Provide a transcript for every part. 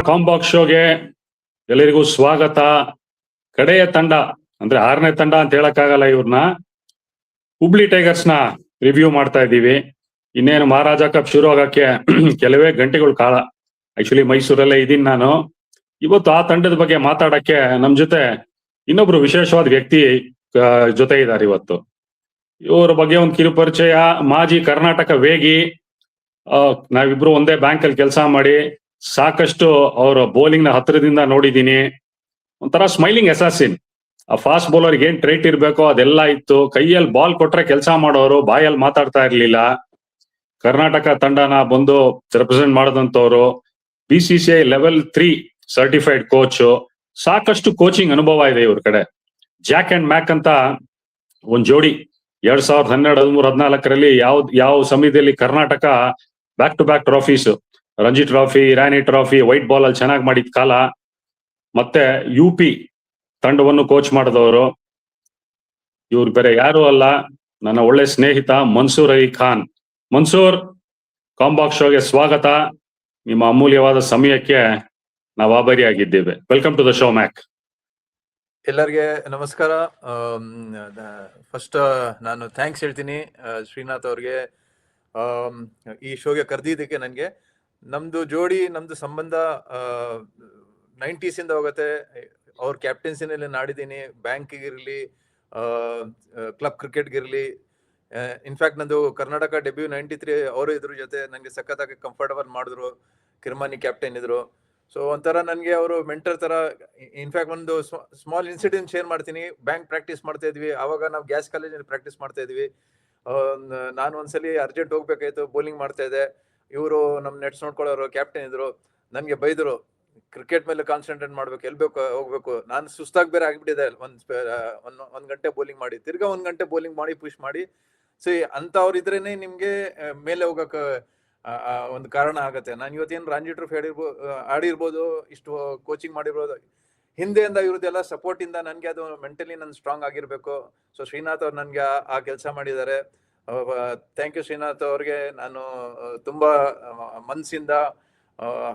ಕಾಂಬಾಕ್ಸ್ ಶೋಗೆ ಎಲ್ಲರಿಗೂ ಸ್ವಾಗತ. ಕಡೆಯ ತಂಡ ಅಂದ್ರೆ 6ನೇ ತಂಡ ಅಂತ ಹೇಳಕ್ಕಾಗಲ್ಲ. ಇವ್ರನ್ನ ಹುಬ್ಳಿ ಟೈಗರ್ಸ್ ನ ರಿವ್ಯೂ ಮಾಡ್ತಾ ಇದ್ದೀವಿ. ಇನ್ನೇನು ಮಹಾರಾಜ ಕಪ್ ಶುರು ಆಗಕ್ಕೆ ಕೆಲವೇ ಗಂಟೆಗಳ ಕಾಲ. ಆಕ್ಚುಲಿ ಮೈಸೂರಲ್ಲೇ ಇದೀನಿ ನಾನು. ಇವತ್ತು ಆ ತಂಡದ ಬಗ್ಗೆ ಮಾತಾಡಕ್ಕೆ ನಮ್ ಜೊತೆ ಇನ್ನೊಬ್ರು ವಿಶೇಷವಾದ ವ್ಯಕ್ತಿ ಜೊತೆ ಇದ್ದಾರೆ ಇವತ್ತು. ಇವ್ರ ಬಗ್ಗೆ ಒಂದು ಕಿರು ಪರಿಚಯ. ಮಾಜಿ ಕರ್ನಾಟಕ ವೇಗಿ. ನಾವಿಬ್ರು ಒಂದೇ ಬ್ಯಾಂಕ್ ಅಲ್ಲಿ ಕೆಲಸ ಮಾಡಿ ಸಾಕಷ್ಟು ಅವ್ರ ಬೌಲಿಂಗ್ ನ ಹತ್ರದಿಂದ ನೋಡಿದೀನಿ. ಒಂಥರ ಸ್ಮೈಲಿಂಗ್ ಅಸಾಸಿನ್. ಆ ಫಾಸ್ಟ್ ಬೌಲರ್ಗೆ ಏನ್ ಟ್ರೈಟ್ ಇರ್ಬೇಕೋ ಅದೆಲ್ಲ ಇತ್ತು. ಕೈಯಲ್ಲಿ ಬಾಲ್ ಕೊಟ್ರೆ ಕೆಲಸ ಮಾಡೋರು, ಬಾಯಲ್ಲಿ ಮಾತಾಡ್ತಾ ಇರ್ಲಿಲ್ಲ. ಕರ್ನಾಟಕ ತಂಡನ ಬಂದು ರೆಪ್ರೆಸೆಂಟ್ ಮಾಡದಂತವ್ರು. BCCI level 3 certified coach. ಸಾಕಷ್ಟು ಕೋಚಿಂಗ್ ಅನುಭವ ಇದೆ ಇವ್ರ ಕಡೆ. ಜಾಕ್ ಅಂಡ್ ಮ್ಯಾಕ್ ಅಂತ ಒಂದ್ ಜೋಡಿ 2012, 13, 14ರಲ್ಲಿ ಯಾವ ಸಮಯದಲ್ಲಿ Karnataka back to back trophies, Ranji trophy, Irani trophy, white ball ಅಲ್ಲಿ ಚೆನ್ನಾಗಿ ಮಾಡಿದ ಕಾಲ. ಮತ್ತೆ UP ತಂಡವನ್ನು ಕೋಚ್ ಮಾಡಿದವರು ಇವ್ರು ಬೇರೆ ಯಾರು ಅಲ್ಲ, ನನ್ನ ಒಳ್ಳೆ ಸ್ನೇಹಿತ ಮನ್ಸೂರ್ ಅಲಿ ಖಾನ್. ಮನ್ಸೂರ್, ಕಾಂಬಾಕ್ಸ್ ಶೋಗೆ ಸ್ವಾಗತ. ನಿಮ್ಮ ಅಮೂಲ್ಯವಾದ ಸಮಯಕ್ಕೆ ನಾವು ಆಭಾರಿಯಾಗಿದ್ದೇವೆ. ವೆಲ್ಕಮ್ ಟು ದ ಶೋ ಮ್ಯಾಕ್. ಎಲ್ಲರಿಗೆ ನಮಸ್ಕಾರ. ಫಸ್ಟ್ ನಾನು ಥ್ಯಾಂಕ್ಸ್ ಹೇಳ್ತೀನಿ ಶ್ರೀನಾಥ್ ಅವ್ರಿಗೆ ಈ ಶೋಗೆ ಕರೆದಿದ್ದಕ್ಕೆ. ನನಗೆ ನಮ್ದು ಜೋಡಿ, ನಮ್ದು ಸಂಬಂಧ 90s ಇಂದ ಹೋಗುತ್ತೆ. ಅವ್ರ ಕ್ಯಾಪ್ಟನ್ಸಿನಲ್ಲಿ ನಾಡಿದ್ದೀನಿ. ಬ್ಯಾಂಕಿಗಿರ್ಲಿ, ಕ್ಲಬ್ ಕ್ರಿಕೆಟ್ಗಿರ್ಲಿ. ಇನ್ಫ್ಯಾಕ್ಟ್ ನಂದು ಕರ್ನಾಟಕ ಡೆಬ್ಯೂ 93 ಅವರು ಇದ್ರ ಜೊತೆ ನನಗೆ ಸಖತ್ತಾಗಿ ಕಂಫರ್ಟಬಲ್ ಮಾಡಿದ್ರು. ಕಿರ್ಮಾನಿ ಕ್ಯಾಪ್ಟನ್ ಇದ್ರು. ಸೊ ಒಂಥರ ನನಗೆ ಅವರು ಮೆಂಟರ್ ತರ. ಇನ್ಫ್ಯಾಕ್ಟ್ ಒಂದು ಸ್ಮಾಲ್ ಇನ್ಸಿಡೆಂಟ್ ಶೇರ್ ಮಾಡ್ತೀನಿ. ಬ್ಯಾಂಕ್ ಪ್ರಾಕ್ಟೀಸ್ ಮಾಡ್ತಾ ಇದ್ವಿ, ಆವಾಗ ನಾವು ಗ್ಯಾಸ್ ಕಾಲೇಜಲ್ಲಿ ಪ್ರಾಕ್ಟೀಸ್ ಮಾಡ್ತಾ ಇದ್ವಿ. ನಾನು ಒಂದ್ಸಲಿ ಅರ್ಜೆಂಟ್ ಹೋಗ್ಬೇಕಾಯ್ತು, ಬೌಲಿಂಗ್ ಮಾಡ್ತಾ ಇದ್ದೆ. ಇವರು ನಮ್ಮ ನೆಟ್ಸ್ ನೋಡ್ಕೊಳ್ಳೋರು ಕ್ಯಾಪ್ಟನ್ ಇದ್ರು. ನನಗೆ ಬೈದ್ರು, ಕ್ರಿಕೆಟ್ ಮೇಲೆ ಕಾನ್ಸಂಟ್ರೇಟ್ ಮಾಡ್ಬೇಕು, ಎಲ್ಬೇಕು ಹೋಗ್ಬೇಕು. ನಾನು ಸುಸ್ತಾಗಿ ಬೇರೆ ಆಗ್ಬಿಟ್ಟಿದೆ. ಒಂದ್ ಗಂಟೆ ಬೌಲಿಂಗ್ ಮಾಡಿ, ತಿರ್ಗಾ 1 ಗಂಟೆ ಬೌಲಿಂಗ್ ಮಾಡಿ ಪುಷ್ ಮಾಡಿ. ಸೊ ಅಂತವ್ರು ಇದ್ರೇನೆ ನಿಮ್ಗೆ ಮೇಲೆ ಹೋಗಕ್ ಒಂದು ಕಾರಣ ಆಗತ್ತೆ. ನಾನು ಇವತ್ತೇನು ರಂಜಿ ಟ್ರೋಫಿ ಆಡಿರ್ಬೋದು, ಇಷ್ಟು ಕೋಚಿಂಗ್ ಮಾಡಿರ್ಬೋದು, ಹಿಂದೆಯಿಂದ ಇವ್ರದ್ದೆಲ್ಲ ಸಪೋರ್ಟ್ ಇಂದ ನನ್ಗೆ ಅದು ಮೆಂಟಲಿ ನನ್ ಸ್ಟ್ರಾಂಗ್ ಆಗಿರ್ಬೇಕು. ಸೊ ಶ್ರೀನಾಥ್ ಅವ್ರು ನನ್ಗೆ ಆ ಕೆಲಸ ಮಾಡಿದ್ದಾರೆ. ಥ್ಯಾಂಕ್ ಯು ಶ್ರೀನಾಥ್ ಅವ್ರಿಗೆ. ನಾನು ತುಂಬಾ ಮನ್ಸಿಂದ,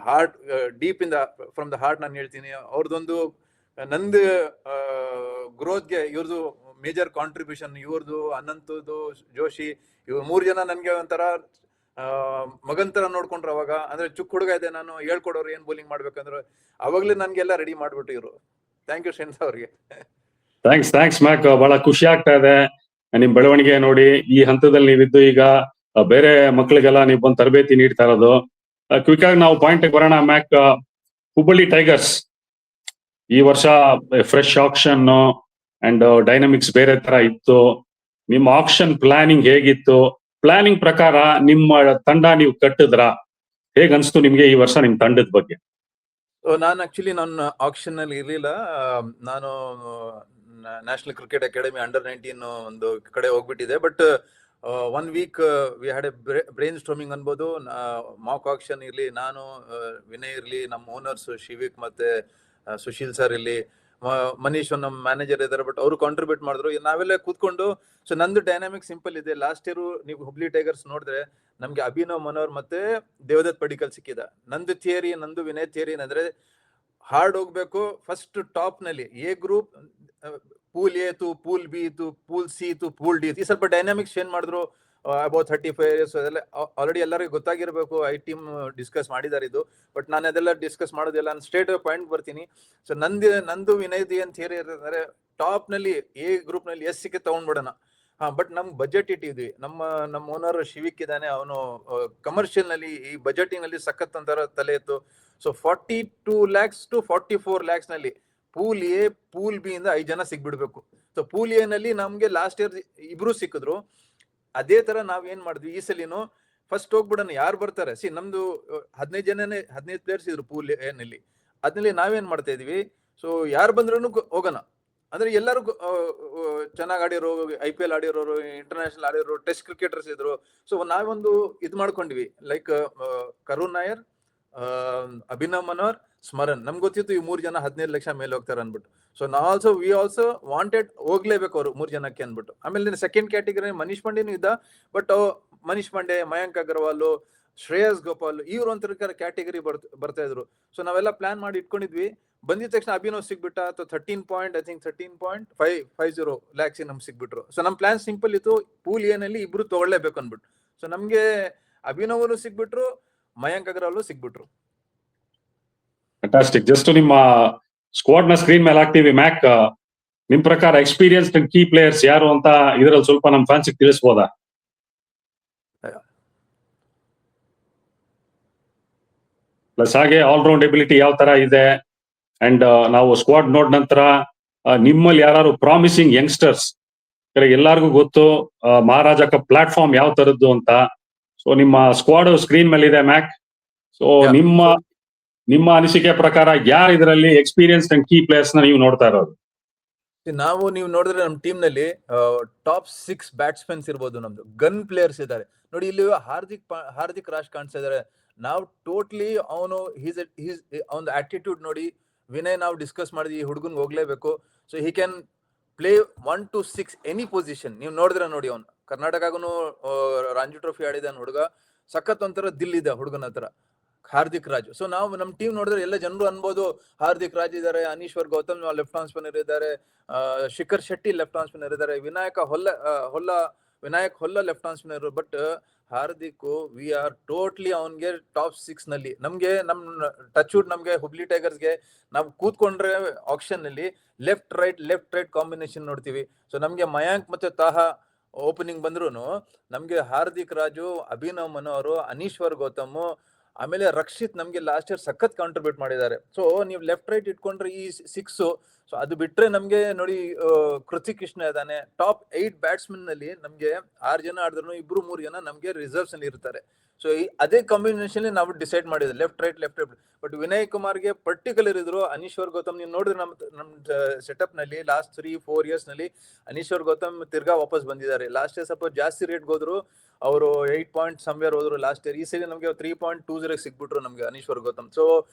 ಹಾರ್ಟ್ ಡೀಪ್ ಇಂದ, ಫ್ರಮ್ ದ ಹಾರ್ಟ್ ನಾನು ಹೇಳ್ತೀನಿ. ಅವ್ರದ್ದೊಂದು ನಂದು ಗ್ರೋತ್ಗೆ ಇವ್ರದ್ದು ಮೇಜರ್ ಕಾಂಟ್ರಿಬ್ಯೂಷನ್. ಇವ್ರದ್ದು, ಅನಂತದ್ದು, ಜೋಶಿ, ಇವ್ರು 3 ಜನ ನನ್ಗೆ ಒಂಥರ ಮಗನ್ ತರ ನೋಡ್ಕೊಂಡ್ರು. ಅವಾಗ ಅಂದ್ರೆ ಚುಕ್ ಹುಡುಗ ಇದೆ ನಾನು, ಹೇಳ್ಕೊಡೋರು ಏನ್ ಬೌಲಿಂಗ್ ಮಾಡ್ಬೇಕಂದ್ರೆ ಅವಾಗ್ಲೇ ನನ್ಗೆಲ್ಲ ರೆಡಿ ಮಾಡ್ಬಿಟ್ಟು ಇವ್ರು. ಥ್ಯಾಂಕ್ ಯು ಶ್ರೀನಾಥ್ ಅವ್ರಿಗೆ. ಥ್ಯಾಂಕ್ಸ್ ಮ್ಯಾಕ್. ಬಹಳ ಖುಷಿ ಆಗ್ತಾ ಇದೆ ನಿಮ್ ಬೆಳವಣಿಗೆ ನೋಡಿ. ಈ ಹಂತದಲ್ಲಿ ನೀವಿದ್ದು ಈಗ ಬೇರೆ ಮಕ್ಳಿಗೆಲ್ಲ ನೀವು ಬಂದು ತರಬೇತಿ ನೀಡ್ತಾ ಇರೋದು. ಕ್ವಿಕ್ ಆಗಿ ನಾವು ಪಾಯಿಂಟ್ ಬರೋಣ ಮ್ಯಾಕ್. ಹುಬ್ಬಳ್ಳಿ ಟೈಗರ್ಸ್ ಈ ವರ್ಷ ಫ್ರೆಶ್ ಆಕ್ಷನ್ ಅಂಡ್ ಡೈನಮಿಕ್ಸ್ ಬೇರೆ ತರ ಇತ್ತು. ನಿಮ್ಮ ಆಕ್ಷನ್ ಪ್ಲಾನಿಂಗ್ ಹೇಗಿತ್ತು? ಪ್ಲಾನಿಂಗ್ ಪ್ರಕಾರ ನಿಮ್ಮ ತಂಡ ನೀವು ಕಟ್ಟಿದ್ರ? ಹೇಗ್ ಅನ್ಸ್ತು ನಿಮ್ಗೆ ಈ ವರ್ಷ ನಿಮ್ ತಂಡದ ಬಗ್ಗೆ? ನಾನು ಆಕ್ಚುಲಿ ನನ್ನ ಆಕ್ಷನ್ ಅಲ್ಲಿ ಇರ್ಲಿಲ್ಲ. ನಾನು ನ್ಯಾಷನಲ್ ಕ್ರಿಕೆಟ್ ಅಕಾಡೆಮಿ ಅಂಡರ್ 19 ಒಂದು ಕಡೆ ಹೋಗ್ಬಿಟ್ಟಿದೆ. But 1 week we had a brainstorming ಅನ್ಬೋದು. ಮಾಕ್ ಆಕ್ಷನ್ ಇರ್ಲಿ, ನಾನು, ವಿನಯ್ ಇರ್ಲಿ, ನಮ್ಮ ಓನರ್ಸ್ ಶಿವಿಕ್ ಮತ್ತೆ ಸುಶೀಲ್ ಸರ್ ಇರ್ಲಿ, ಮನೀಶ್ ನಮ್ಮ ಮ್ಯಾನೇಜರ್ ಇದ್ದಾರೆ, ಬಟ್ ಅವರು ಕಾಂಟ್ರಿಬ್ಯೂಟ್ ಮಾಡಿದ್ರು. ನಾವೆಲ್ಲ ಕೂತ್ಕೊಂಡು, ಸೊ ನಂದು ಡೈನಾಮಿಕ್ ಸಿಂಪಲ್ ಇದೆ. ಲಾಸ್ಟ್ ಇಯರ್ ನೀವು ಹುಬ್ಳಿ ಟೈಗರ್ಸ್ ನೋಡಿದ್ರೆ ನಮ್ಗೆ ಅಭಿನವ್ ಮನೋಹರ್ ಮತ್ತೆ ದೇವದತ್ ಪಡಿಕಲ್ ಸಿಕ್ಕಿದ. ನಂದು ಥಿಯರಿ, ನಂದು ವಿನಯ್ ಥಿಯರಿ ಏನಂದ್ರೆ ಹಾರ್ಡ್ ಹೋಗ್ಬೇಕು. ಫಸ್ಟ್ ಟಾಪ್ ನಲ್ಲಿ ಎ ಗ್ರೂಪ್, ಪೂಲ್ ಎ ತು ಪೂಲ್ ಬಿ ತು ಪೂಲ್ ಸಿ ತು ಪೂಲ್ ಡಿ. ಈ ಸ್ವಲ್ಪ ಡೈನಾಮಿಕ್ಸ್ ಏನ್ ಮಾಡಿದ್ರು. ಅಬೌಟ್ 35 ಇಯರ್ಸ್ ಅದೆಲ್ಲ ಆಲ್ರೆಡಿ ಎಲ್ಲರಿಗೂ ಗೊತ್ತಾಗಿರ್ಬೇಕು. ಟೀಮ್ ಡಿಸ್ಕಸ್ ಮಾಡಿದಾರೆ ಇದು. ಬಟ್ ನಾನು ಅದೆಲ್ಲ ಡಿಸ್ಕಸ್ ಮಾಡೋದಿಲ್ಲ. ನಾನು ಸ್ಟ್ರೇಟ್ ಪಾಯಿಂಟ್ ಬರ್ತೀನಿ. ಸೊ ನಂದು ವಿನಯ್ದು ಏನ್ ಥಿಯರಿ ಇರ್ತಂದ್ರೆ, ಟಾಪ್ ನಲ್ಲಿ ಎ ಗ್ರೂಪ್ ನಲ್ಲಿ ಎಸ್ ಸಿಕ್ಕೆ ತಗೊಂಡ್ಬಿಡೋಣ. ಬಟ್ ನಮ್ ಬಜೆಟ್ ಇಟ್ಟಿದ್ವಿ. ನಮ್ಮ ಓನರ್ ಶಿವಿಕ್ ಇದ್ದಾನೆ, ಅವನು ಕಮರ್ಷಿಯಲ್ ನಲ್ಲಿ ಈ ಬಜೆಟಿಂಗ್ ನಲ್ಲಿ ಸಖತ್ ಅಂತಾರ ತಲೆ ಇತ್ತು. ಸೊ 42 lakhs to 44 lakhs ನಲ್ಲಿ ಪೂಲ್ ಎ, ಪೂಲ್ ಬಿ ಇಂದ 5 ಜನ ಸಿಗ್ಬಿಡ್ಬೇಕು. ಸೊ ಪೂಲ್ ಎ ನಲ್ಲಿ ನಮ್ಗೆ ಲಾಸ್ಟ್ ಇಯರ್ 2 ಸಿಕ್ಕಿದ್ರು. ಅದೇ ತರ ನಾವ್ ಏನ್ ಮಾಡಿದ್ವಿ ಈ ಸಲಿನು, ಫಸ್ಟ್ ಹೋಗ್ಬಿಡೋಣ ಯಾರು ಬರ್ತಾರೆ. ನಮ್ದು 15 ಪ್ಲೇಯರ್ಸ್ ಇದ್ರು ಪೂಲ್ ಎ ನಲ್ಲಿ. ಅದ್ರಲ್ಲಿ ನಾವೇನ್ ಮಾಡ್ತಾ ಇದೀವಿ, ಸೊ ಯಾರು ಬಂದ್ರು ಹೋಗೋಣ. ಅಂದ್ರೆ ಎಲ್ಲರೂ ಚೆನ್ನಾಗಿ ಆಡಿರೋ, IPL ಆಡಿರೋರು, ಇಂಟರ್ನ್ಯಾಷನಲ್ ಆಡಿರೋರು, ಟೆಸ್ಟ್ ಕ್ರಿಕೆಟರ್ಸ್ ಇದ್ರು. ಸೊ ನಾವೊಂದು ಇದು ಮಾಡ್ಕೊಂಡ್ವಿ, ಲೈಕ್ ಕರುಣ್ ನಾಯರ್, ಅಭಿನವ್ ಮನೋಹರ್, ಸ್ಮರನ್. ನಮ್ಗೆ ಗೊತ್ತಿತ್ತು ಈ 3 ಜನ 15 ಲಕ್ಷ ಮೇಲೆ ಹೋಗ್ತಾರೆ ಅನ್ಬಿಟ್ಟು. ಸೊ ವಿ ಆಲ್ಸೋ ವಾಂಟೆಡ್ ಹೋಗ್ಲೇಬೇಕು ಅವರು 3 ಜನಕ್ಕೆ ಅನ್ಬಿಟ್ಟು. ಆಮೇಲೆ ಸೆಕೆಂಡ್ ಕ್ಯಾಟಗರಿ ಮನೀಶ್ ಪಾಂಡೆನೂ ಇದ್ದ. ಬಟ್ ಮನೀಶ್ ಪಾಂಡೆ, ಮಯಾಂಕ್ ಅಗರ್ವಾಲ್, ಶ್ರೇಯಸ್ ಗೋಪಾಲ್ ಇವ್ರು ಒಂಥರ ಕ್ಯಾಟಗರಿ ಬರ್ತಾ ಇದ್ರು. ಸೊ ನಾವೆಲ್ಲ ಪ್ಲಾನ್ ಮಾಡಿ ಇಟ್ಕೊಂಡಿದ್ವಿ. ಬಂದಿದ ತಕ್ಷಣ ಅಭಿನವ್ ಸಿಗ್ಬಿಟ್ಟ, ಅಥವಾ 13.50 lakhs ನಮ್ಗೆ ಸಿಗ್ಬಿಟ್ರು. ಸೊ ನಮ್ ಪ್ಲಾನ್ ಸಿಂಪಲ್ ಇತ್ತು, ಪೂಲ್ ಎ ನಲ್ಲಿ ಇಬ್ರು ತಗೊಳ್ಳೇಬೇಕು ಅನ್ಬಿಟ್ಟು. ಸೊ ನಮ್ಗೆ ಅಭಿನವ್ ಸಿಗ್ಬಿಟ್ರು, ಮಯಾಂಕ್ ಅಗರ್ವಾಲ್ ಸಿಗ್ಬಿಟ್ರು. ಫ್ಯಾಂಟಾಸ್ಟಿಕ್. ಜಸ್ಟ್ ನಿಮ್ಮ ಸ್ಕ್ವಾಡ್ ನ ಸ್ಕ್ರೀನ್ ಮೇಲೆ ಹಾಕ್ತೀವಿ ಮ್ಯಾಕ್. ನಿಮ್ ಪ್ರಕಾರ ಎಕ್ಸ್ಪೀರಿಯನ್ಸ್ಡ್ ಕೀ ಪ್ಲೇಯರ್ಸ್ ಯಾರು ಅಂತ ಇದರಲ್ಲಿ ಸ್ವಲ್ಪ ನಮ್ ಫ್ಯಾನ್ಸಿಗೆ ತಿಳಿಸಬಹುದಾ? ಪ್ಲಸ್ ಹಾಗೆ ಆಲ್ರೌಂಡ್ ಎಬಿಲಿಟಿ ಯಾವ ತರ ಇದೆ, ಅಂಡ್ ನಾವು ಸ್ಕ್ವಾಡ್ ನೋಡ್ ನಂತರ ನಿಮ್ಮಲ್ಲಿ ಯಾರು ಪ್ರಾಮಿಸಿಂಗ್ ಯಂಗ್ಸ್ಟರ್ಸ್, ಎಲ್ಲಾರ್ಗು ಗೊತ್ತು ಮಹಾರಾಜ ಕಪ್ ಪ್ಲಾಟ್ಫಾರ್ಮ್ ಯಾವ ತರದ್ದು ಅಂತ. ಸೊ ನಿಮ್ಮ ಸ್ಕ್ವಾಡ್ ಸ್ಕ್ರೀನ್ ಮೇಲೆ ಇದೆ ಮ್ಯಾಕ್. ಸೊ ನಿಮ್ಮ ಅನಿಸಿಕೆ ಪ್ರಕಾರ ಯಾರು ಇದರಲ್ಲಿ ಎಕ್ಸ್ಪೀರಿಯನ್ಸ್ ಅಂಡ್ ಕೀ ಪ್ಲೇಯರ್ಸ್ ನ ನೀವು ನೋಡ್ತಾ ಇರೋದು? ನೀವು ನೋಡಿದ್ರೆ ನಮ್ಮ ಟೀಮ್ ನಲ್ಲಿ ಟಾಪ್ 6 ಬ್ಯಾಟ್ಸ್ಮನ್ಸ್ ಇರ್ಬೋದು, ನಮ್ದು ಗನ್ ಪ್ಲೇಯರ್ಸ್ ಇದ್ದಾರೆ ನೋಡಿ. ಇಲ್ಲಿ ಹಾರ್ದಿಕ್ ರಾಜ್ ಕಾಣಿಸ್ತಾ ಇದಾರೆ. ನಾವು ಟೋಟ್ಲಿ ಅವನು ಅವನ ಆಟಿಟ್ಯೂಡ್ ನೋಡಿ, ವಿನಯ್ ನಾವು ಡಿಸ್ಕಸ್ ಮಾಡಿದ್ವಿ, ಈ ಹುಡುಗನ್ ಹೋಗ್ಲೇಬೇಕು. So he can play 1 to 6 any position. ನೀವು ನೋಡಿದ್ರೆ ನೋಡಿ, ಅವ್ನು ಕರ್ನಾಟಕಗೂ ರಂಜಿ ಟ್ರೋಫಿ ಆಡಿದ ಹುಡುಗ, ಸಖತ್ ಒಂಥರ ದಿಲ್ ಇದೆ ಹುಡುಗನ ಹತ್ರ, ಹಾರ್ದಿಕ್ ರಾಜ್. ಸೊ ನಾವು ನಮ್ಮ ಟೀಮ್ ನೋಡಿದ್ರೆ ಎಲ್ಲ ಜನರು ಅನ್ಬೋದು, ಹಾರ್ದಿಕ್ ರಾಜ್ ಇದ್ದಾರೆ, Aneeshwar Gautam left arm spinner ಇದ್ದಾರೆ, Shikhar Shetty left arm spinner ಇದ್ದಾರೆ, Vinayak Holla left arm spinner. But Hardik we are totally ಅವನ್ಗೆ ಟಾಪ್ 6 ನಲ್ಲಿ. ನಮ್ಗೆ ನಮ್ ಟಚ್ ವುಡ್, ನಮ್ಗೆ ಹುಬ್ಳಿ ಟೈಗರ್ಸ್ಗೆ ನಾವು ಕೂತ್ಕೊಂಡ್ರೆ ಆಕ್ಷನ್ ನಲ್ಲಿ ಲೆಫ್ಟ್ ರೈಟ್ ಕಾಂಬಿನೇಷನ್ ನೋಡ್ತೀವಿ. ಸೊ ನಮ್ಗೆ ಮಯಾಂಕ್ ಮತ್ತೆ ತಾಹಾ ಓಪನಿಂಗ್ ಬಂದ್ರು, ನಮ್ಗೆ ಹಾರ್ದಿಕ್ ರಾಜು, ಅಭಿನವ್ ಮನೋಹರ್, ಅನೀಶ್ವರ್ ಗೌತಮ್, ಆಮೇಲೆ ರಕ್ಷಿತ್ ನಮ್ಗೆ ಲಾಸ್ಟ್ ಇಯರ್ ಸಖತ್ ಕಾಂಟ್ರಿಬ್ಯೂಟ್ ಮಾಡಿದ್ದಾರೆ. ಸೊ ನೀವು ಲೆಫ್ಟ್ ರೈಟ್ ಇಟ್ಕೊಂಡ್ರೆ ಈ 6. ಸೊ ಅದು ಬಿಟ್ರೆ ನಮ್ಗೆ ನೋಡಿ, ಕೃತಿಕ್ ಕೃಷ್ಣ ಇದ್ದಾನೆ. ಟಾಪ್ 8 ಬ್ಯಾಟ್ಸ್ಮನ್ ನಲ್ಲಿ ನಮ್ಗೆ 6 ಜನ ಆಡಿದ್ರು, 2-3 ಜನ ನಮ್ಗೆ ರಿಸರ್ವ್ಸ್ ಅಲ್ಲಿ ಇರ್ತಾರೆ. ಸೊ ಅದೇ ಕಾಂಬಿನೇಷನ್ ನಾವು ಡಿಸೈಡ್ ಮಾಡಿದ್ವಿ, ಲೆಫ್ಟ್ ರೈಟ್. ಬಟ್ ವಿನಯ್ ಕುಮಾರ್ಗೆ ಪರ್ಟಿಕ್ಯುಲರ್ ಇದ್ರು. ಅನೀಶ್ವರ್ ಗೌತಮ್ ನೀವು ನೋಡಿದ್ರೆ ನಮ್ ಸೆಟಪ್ ನಲ್ಲಿ ಲಾಸ್ಟ್ 3-4 ಇಯರ್ಸ್ ನಲ್ಲಿ ಅನೀಶ್ವರ್ ಗೌತಮ್ ತಿರ್ಗಾ ವಾಪಸ್ ಬಂದಿದ್ದಾರೆ. ಲಾಸ್ಟ್ ಇಯರ್ ಸ್ವಲ್ಪ ಜಾಸ್ತಿ ರೇಟ್ ಹೋದ್ರು, ಅವರು 8 ಪಾಯಿಂಟ್ ಸಮ್ವೇರ್ ಹೋದ್ರು ಲಾಸ್ಟ್ ಇಯರ್. ಈ ಸರಿ ನಮ್ಗೆ 3.20 ಸಿಗ್ಬಿಟ್ರು ನಮ್ಗೆ Aneeshwar Gautam. So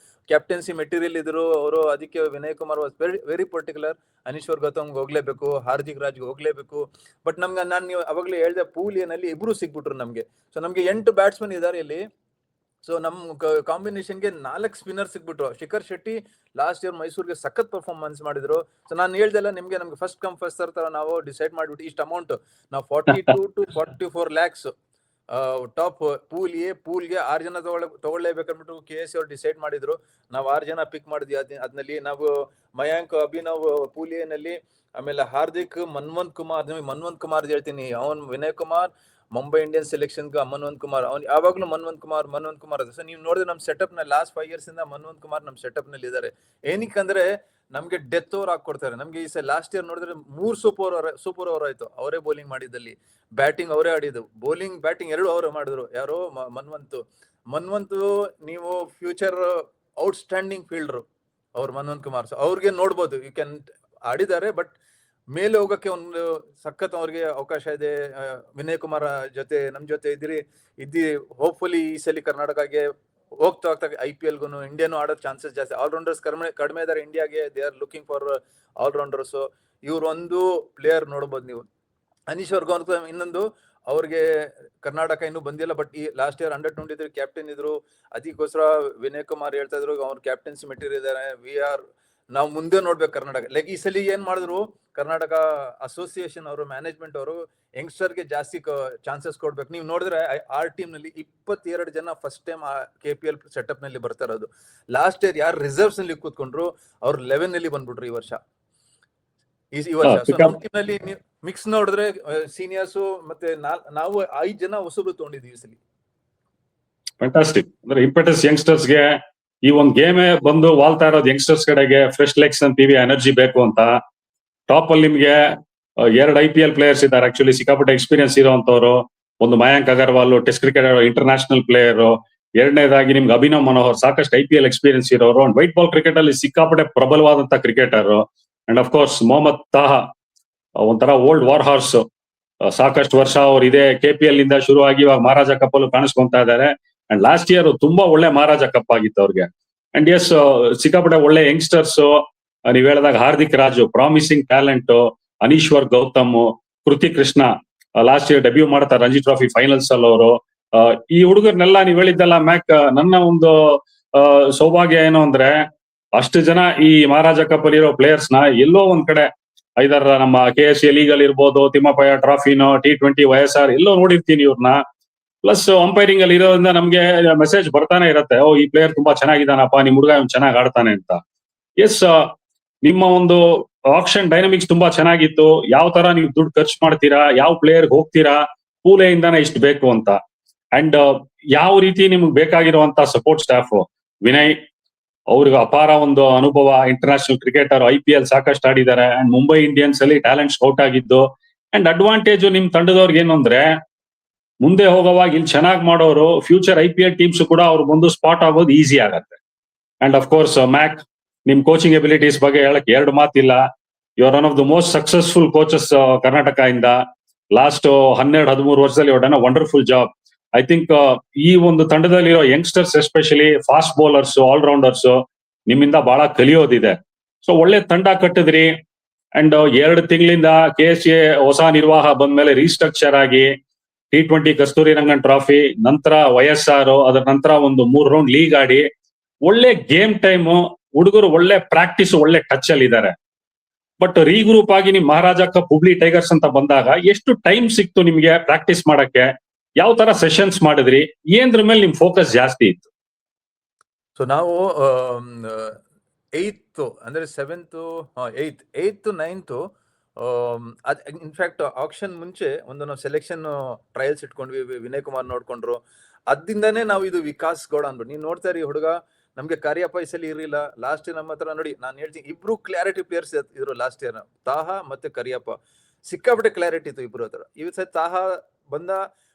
captaincy material ಇದ್ರು ಅವರು. ಅದಕ್ಕೆ Vinay Kumar was very particular, Aneeshwar ಗೌತಮ್ಗೆ ಹೋಗ್ಲೇಬೇಕು, ಹಾರ್ದಿಕ್ ರಾಜ್ಗೆ ಹೋಗ್ಲೇಬೇಕು. ಬಟ್ ನಮ್ಗೆ ನೀವು ಅವಾಗಲೇ ಹೇಳ್ದೆ, ಪೂಲ್ ಎ ನಲ್ಲಿ ಇಬ್ರು ಸಿಗ್ಬಿಟ್ರು ನಮ್ಗೆ. ಸೊ ನಮ್ಗೆ 8 ಬ್ಯಾಟ್ಸ್ಮನ್ ಇದಾರೆ ಇಲ್ಲಿ. ಸೊ ನಮ್ ಕಾಂಬಿನೇಷನ್ಗೆ 4 ಸ್ಪಿನ್ನರ್ ಸಿಗ್ಬಿಟ್ರು. ಶಿಖರ್ ಶೆಟ್ಟಿ ಲಾಸ್ಟ್ ಇಯರ್ ಮೈಸೂರ್ಗೆ ಸಖತ್ ಪರ್ಫಾರ್ಮೆನ್ಸ್ ಮಾಡಿದ್ರು. ಸೊ ನಾನು ಹೇಳ್ದಲ್ಲ ನಿಮ್ಗೆ, ನಮ್ಗೆ ಫಸ್ಟ್ ಕಮ್ ಫಸ್ಟ್ ಸರ್ವ್ ತರ ನಾವು ಡಿಸೈಡ್ ಮಾಡ್ಬಿಟ್ಟು ಇಷ್ಟು ಅಮೌಂಟ್ ನಾವು 42 to 44 lakhs ಟಾಪ್ ಪೂಲ್ಗೆ 6 ಜನ ತಗೊಳ್ಳೇಬೇಕನ್ಬಿಟ್ಟು KSC ಅವ್ರು ಡಿಸೈಡ್ ಮಾಡಿದ್ರು. ನಾವು 6 ಜನ ಪಿಕ್ ಮಾಡಿದ್ವಿ. ಅದ್ನಲ್ಲಿ ನಾವು ಮಯಾಂಕ್, ಅಭಿನವ್ ಪೂಲ್ ಎ ನಲ್ಲಿ, ಆಮೇಲೆ ಹಾರ್ದಿಕ್, ಮನ್ವಂತ್ ಕುಮಾರ್ ಹೇಳ್ತೀನಿ, ಅವನ್ ವಿನಯ್ ಕುಮಾರ್ ಮುಂಬೈ ಇಂಡಿಯನ್ಸ್ ಸೆಲೆಕ್ಷನ್ ಮನ್ವಂತ್ ಕುಮಾರ್, ಅವ್ನು ಯಾವಾಗ್ಲೂ ಮನ್ವಂತ್ ಕುಮಾರ್ ಅದು. ಸೊ ನೀವು ನೋಡಿದ್ರೆ ನಮ್ ಸೆಟಪ್ ನ ಲಾಸ್ಟ್ 5 years ಇಂದ ಮನ್ವಂತ್ ಕುಮಾರ್ ನಮ್ ಸೆಟಪ್ ನಲ್ಲಿ ಇದಾರೆ. ಏನಕ್ಕಂದ್ರೆ ನಮ್ಗೆ ಡೆತ್ ಓವರ್ ಹಾಕೊಡ್ತಾರೆ. ನಮ್ಗೆ ಈ ಲಾಸ್ಟ್ ಇಯರ್ ನೋಡಿದ್ರೆ 3 ಸೂಪರ್ ಓವರ್ ಆಯ್ತು ಅವರೇ ಬೌಲಿಂಗ್ ಮಾಡಿದಲ್ಲಿ. ಬ್ಯಾಟಿಂಗ್ ಅವರೇ ಆಡಿದ್ದು, ಬೌಲಿಂಗ್ ಬ್ಯಾಟಿಂಗ್ 2 ಅವರೇ ಮಾಡಿದ್ರು. ಯಾರೋ ಮನ್ವಂತ್ ನೀವು ಫ್ಯೂಚರ್ ಔಟ್ಸ್ಟ್ಯಾಂಡಿಂಗ್ ಫೀಲ್ಡರ್ ಅವ್ರು, ಮನ್ವಂತ್ ಕುಮಾರ್. ಸೊ ಅವ್ರಿಗೆ ನೋಡ್ಬೋದು, ಯು ಕ್ಯಾನ್ ಆಡಿದ್ದಾರೆ. ಬಟ್ ಮೇಲೆ ಹೋಗಕ್ಕೆ ಒಂದು ಸಖತ್ ಅವ್ರಿಗೆ ಅವಕಾಶ ಇದೆ. ವಿನಯ್ ಕುಮಾರ್ ಜೊತೆ ನಮ್ ಜೊತೆ ಇದ್ದಿ ಹೋಪ್ಫುಲಿ ಈ ಸಲ ಕರ್ನಾಟಕಗೆ ಹೋಗ್ತಾ IPL ಗೂ ಇಂಡಿಯಾನು ಆಡೋ ಚಾನ್ಸಸ್ ಜಾಸ್ತಿ. ಆಲ್ರೌಂಡರ್ಸ್ ಕಡಿಮೆ ಇದಾರೆ ಇಂಡಿಯಾಗೆ. They are looking for all-rounders. ಇವ್ರು ಒಂದು ಪ್ಲೇಯರ್ ನೋಡ್ಬೋದು ನೀವು. ಅನೀಶ್ವರ್ ಗೌತಮ್ ಇನ್ನೊಂದು, ಅವ್ರಿಗೆ ಕರ್ನಾಟಕ ಇನ್ನೂ ಬಂದಿಲ್ಲ. ಬಟ್ ಈ ಲಾಸ್ಟ್ ಇಯರ್ Under-23 ಕ್ಯಾಪ್ಟನ್ ಇದ್ರು. ಅದಕ್ಕೋಸ್ಕರ ವಿನಯ್ ಕುಮಾರ್ ಹೇಳ್ತಾ ಇದ್ರು ಅವ್ರ ಕ್ಯಾಪ್ಟನ್ಸಿ ಮೆಟೀರಿಯಲ್ ಇದ್ದಾರೆ. ನಾವು ಮುಂದೆ ನೋಡ್ಬೇಕು ಕರ್ನಾಟಕ. ಲೈಕ್ ಈ ಸಲ ಏನ್ ಮಾಡಿದ್ರು, ಕರ್ನಾಟಕ ಅಸೋಸಿಯೇಷನ್ ಅವರು, ಮ್ಯಾನೇಜ್ಮೆಂಟ್ ಅವರು ಯಂಗ್ಸ್ಟರ್ಗೆ ಜಾಸ್ತಿ ಚಾನ್ಸಸ್ ಕೊಡ್ಬೇಕು. ನೀವು ನೋಡಿದ್ರೆ ಆರ್ ಟೀಮ್ ನಲ್ಲಿ 22 ಜನ ಫಸ್ಟ್ ಟೈಮ್ KPL ಸೆಟಪ್ ನಲ್ಲಿ ಬರ್ತಾ ಇರೋದು. ಲಾಸ್ಟ್ ಇಯರ್ ಯಾರು ರಿಸರ್ವ್ಸ್ ನಲ್ಲಿ ಕೂತ್ಕೊಂಡ್ರು, ಅವ್ರು 11 ನಲ್ಲಿ ಬಂದ್ಬಿಟ್ರು ಈ ವರ್ಷ. ಸೊ ನಮ್ಮ ಟೀಮ್ ನಲ್ಲಿ ಮಿಕ್ಸ್ ನೋಡಿದ್ರೆ ಸೀನಿಯರ್ಸ್ ಮತ್ತೆ ನಾವು 5 ಜನ ಹೊಸಬ್ರು ತಗೊಂಡಿದ್ವಿ ಈ ಸಲ. ಫ್ಯಾಂಟಾಸ್ಟಿಕ್. ಅಂದ್ರೆ ಇಂಪೆಟಸ್ ಯಂಗ್ಸ್ಟರ್ಸ್ ಗೆ ಈ ಒಂದ್ ಗೇಮೇ ಬಂದು ವಾಲ್ತಾ ಇರೋದು ಯಂಗ್ಸ್ಟರ್ಸ್ ಕಡೆಗೆ. ಫ್ರೆಶ್ ಲೆಗ್ಸ್ ಅಂತೀವಿ, ಎನರ್ಜಿ ಬೇಕು ಅಂತ. ಟಾಪ್ ಅಲ್ಲಿ ನಿಮ್ಗೆ 2 IPL ಪ್ಲೇಯರ್ಸ್ ಇದ್ದಾರೆ, ಆಕ್ಚುಲಿ ಸಿಕ್ಕಾಪಟ್ಟೆ ಎಕ್ಸ್ಪೀರಿಯನ್ಸ್ ಇರೋಂತವ್ರು. ಒಂದು Mayank Agarwal, Test cricket international player. ಎರಡನೇದಾಗಿ ನಿಮ್ಗೆ ಅಭಿನವ್ ಮನೋಹರ್, ಸಾಕಷ್ಟು IPL ಎಕ್ಸ್ಪೀರಿಯನ್ಸ್ ಇರೋರು. ಅಂಡ್ ವೈಟ್ ಬಾಲ್ ಕ್ರಿಕೆಟ್ ಅಲ್ಲಿ ಸಿಕ್ಕಾಪಟ್ಟೆ ಪ್ರಬಲವಾದಂತ cricketer. And of course Mohammad Taha, ಒಂಥರ ಓಲ್ಡ್ ವಾರ್ ಹಾರ್ಸ್. ಸಾಕಷ್ಟು ವರ್ಷ ಅವ್ರು ಇದೇ KPL ಇಂದ ಶುರುವಾಗಿ ಇವಾಗ ಮಹಾರಾಜ ಕಪ್ ಅಲ್ಲೂ ಕಾಣಿಸ್ಕೊಂತಾ ಇದ್ದಾರೆ. ಅಂಡ್ ಲಾಸ್ಟ್ ಇಯರ್ ತುಂಬಾ ಒಳ್ಳೆ ಮಹಾರಾಜ ಕಪ್ ಆಗಿತ್ತು ಅವ್ರಿಗೆ. ಅಂಡ್ ಎಸ್, ಸಿಕ್ಕಾಪಟ್ಟೆ ಒಳ್ಳೆ ಯಂಗ್ಸ್ಟರ್ಸ್. ನೀವ್ ಹೇಳಿದಾಗ Hardik Raju promising talent, Aneeshwar Gautam, Krithik Krishna last year debut ಮಾಡ್ತಾರೆ ರಂಜಿ ಟ್ರಾಫಿ ಫೈನಲ್ಸ್ ಅಲ್ಲಿ ಅವರು. ಈ ಹುಡುಗರ್ನೆಲ್ಲ ನೀವ್ ಹೇಳಿದ್ದಲ್ಲ ಮ್ಯಾಕ್, ನನ್ನ ಒಂದು ಸೌಭಾಗ್ಯ ಏನು ಅಂದ್ರೆ ಅಷ್ಟು ಜನ ಈ ಮಹಾರಾಜ ಕಪ್ ಅಲ್ಲಿ ಇರೋ ಪ್ಲೇಯರ್ಸ್ ನ ಎಲ್ಲೋ ಒಂದ್ ಕಡೆ ಐದರ್ ನಮ್ಮ KSC ಲೀಗಲ್ ಇರ್ಬೋದು, ತಿಮ್ಮಪ್ಪಯ್ಯ ಟ್ರಾಫಿನೋ, T20 YSR ಎಲ್ಲೋ ನೋಡಿರ್ತೀನಿ ಇವ್ರನ್ನ. ಪ್ಲಸ್ ಅಂಪೈರಿಂಗ್ ಅಲ್ಲಿ ಇರೋದ್ರಿಂದ ನಮ್ಗೆ ಮೆಸೇಜ್ ಬರ್ತಾನೆ ಇರತ್ತೆ, ಓ ಈ ಪ್ಲೇಯರ್ ತುಂಬಾ ಚೆನ್ನಾಗಿದ್ದಾನಪ್ಪ, ನಿಮ್ ಹುಡುಗ ಚೆನ್ನಾಗಿ ಆಡ್ತಾನೆ ಅಂತ. ಎಸ್, ನಿಮ್ಮ ಒಂದು ಆಕ್ಷನ್ ಡೈನಮಿಕ್ಸ್ ತುಂಬಾ ಚೆನ್ನಾಗಿತ್ತು. ಯಾವ ತರ ನೀವು ದುಡ್ಡು ಖರ್ಚು ಮಾಡ್ತೀರಾ, ಯಾವ ಪ್ಲೇಯರ್ ಹೋಗ್ತೀರಾ, ಪೂಲೆಯಿಂದಾನೆ ಇಷ್ಟು ಬೇಕು ಅಂತ. ಅಂಡ್ ಯಾವ ರೀತಿ ನಿಮ್ಗೆ ಬೇಕಾಗಿರುವಂತ ಸಪೋರ್ಟ್ ಸ್ಟಾಫ್, ವಿನಯ್ ಅವ್ರಿಗೆ ಅಪಾರ ಒಂದು ಅನುಭವ, ಇಂಟರ್ನ್ಯಾಷನಲ್ ಕ್ರಿಕೆಟರ್, IPL ಸಾಕಷ್ಟು ಆಡಿದ್ದಾರೆ. ಅಂಡ್ ಮುಂಬೈ ಇಂಡಿಯನ್ಸ್ ಅಲ್ಲಿ ಟ್ಯಾಲೆಂಟ್ ಸ್ಕೌಟ್ ಆಗಿದ್ದು. ಅಂಡ್ ಅಡ್ವಾಂಟೇಜ್ ನಿಮ್ ತಂಡದವ್ರಿಗೆ ಏನು ಅಂದ್ರೆ, ಮುಂದೆ ಹೋಗೋವಾಗ ಇಲ್ಲಿ ಚೆನ್ನಾಗಿ ಮಾಡೋರು ಫ್ಯೂಚರ್ IPL ಟೀಮ್ಸ್ ಕೂಡ ಅವ್ರ ಒಂದು ಸ್ಪಾಟ್ ಆಗೋದು ಈಸಿ ಆಗತ್ತೆ. ಅಂಡ್ ಅಫ್ ಕೋರ್ಸ್ ಮ್ಯಾಕ್, ನಿಮ್ ಕೋಚಿಂಗ್ ಎಬಿಲಿಟೀಸ್ ಬಗ್ಗೆ ಹೇಳಕ್ ಎರಡು ಮಾತಿಲ್ಲ. You are one of the most successful coaches Karnataka ಇಂದ. ಲಾಸ್ಟ್ 12-13 ವರ್ಷದಲ್ಲಿ you done a wonderful job. I think ಈ ಒಂದು ತಂಡದಲ್ಲಿರೋ youngsters, especially fast bowlers, allrounders, ನಿಮ್ಮಿಂದ ಬಹಳ ಕಲಿಯೋದಿದೆ. ಸೊ ಒಳ್ಳೆ ತಂಡ ಕಟ್ಟಿದ್ರಿ. ಅಂಡ್ 2 ತಿಂಗಳಿಂದ KSA ಹೊಸ ನಿರ್ವಾಹ ಬಂದ್ಮೇಲೆ ರೀಸ್ಟ್ರಕ್ಚರ್ ಆಗಿ T20 ಕಸ್ತೂರಿ ರಂಗನ್ ಟ್ರಾಫಿ, ನಂತರ YSR, ಅದರ ನಂತರ ಒಂದು 3 ರೌಂಡ್ ಲೀಗ್ ಆಡಿ ಒಳ್ಳೆ ಗೇಮ್ ಟೈಮ್, ಹುಡುಗರು ಒಳ್ಳೆ ಪ್ರಾಕ್ಟೀಸ್, ಒಳ್ಳೆ ಟಚ್ ಅಲ್ಲಿ ಇದ್ದಾರೆ. ಬಟ್ ರೀಗ್ರೂಪ್ ಆಗಿ ನಿಮ್ ಮಹಾರಾಜ ಕಪ್ ಹುಬ್ಳಿ ಟೈಗರ್ಸ್ ಅಂತ ಬಂದಾಗ ಎಷ್ಟು ಟೈಮ್ ಸಿಕ್ತು ನಿಮ್ಗೆ ಪ್ರಾಕ್ಟೀಸ್ ಮಾಡಕ್ಕೆ? ಯಾವ ತರ ಸೆಷನ್ಸ್ ಮಾಡಿದ್ರಿ? ಏನ್ದ್ರ ಮೇಲೆ ನಿಮ್ ಫೋಕಸ್ ಜಾಸ್ತಿ ಇತ್ತು? ಸೊ ನಾವು 8th ಅಂದ್ರೆ 7th 8th 9th in fact action ಮುಂಚೆ ಒಂದು ನಾವು ಸೆಲೆಕ್ಷನ್ ಟ್ರಯಲ್ಸ್ ಇಟ್ಕೊಂಡ್ವಿ, ವಿನಯ್ ಕುಮಾರ್ ನೋಡ್ಕೊಂಡ್ರು. ಅದಿಂದಾನೇ ನಾವು ಇದು ವಿಕಾಸ್ ಗೌಡ ಅಂದ್ಬಿಟ್ಟು, ನೀವು ನೋಡ್ತಾ ಇರಿ ಹುಡುಗ, ನಮ್ಗೆ ಕಾರ್ಯಪ್ಪ ಈ ಸಲ ಇರ್ಲಿಲ್ಲ. ಲಾಸ್ಟ್ ನಮ್ಮ ಹತ್ರ ನೋಡಿ, ನಾನು ಹೇಳ್ತೀನಿ, ಇಬ್ರು ಕ್ಲಾರಿಟಿ ಪ್ಲೇಯರ್ಸ್ ಇದ್ರು ಲಾಸ್ಟ್ ಇಯರ್, ತಾಹಾ ಮತ್ತೆ ಕರಿಯಪ್ಪ. ಸಿಕ್ಕಾಪಟ್ಟೆ ಕ್ಲಾರಿಟಿ ಇತ್ತು ಇಬ್ರು ಹತ್ರ. ಈ ಸಲ ತಾಹಾ ಬಂದ,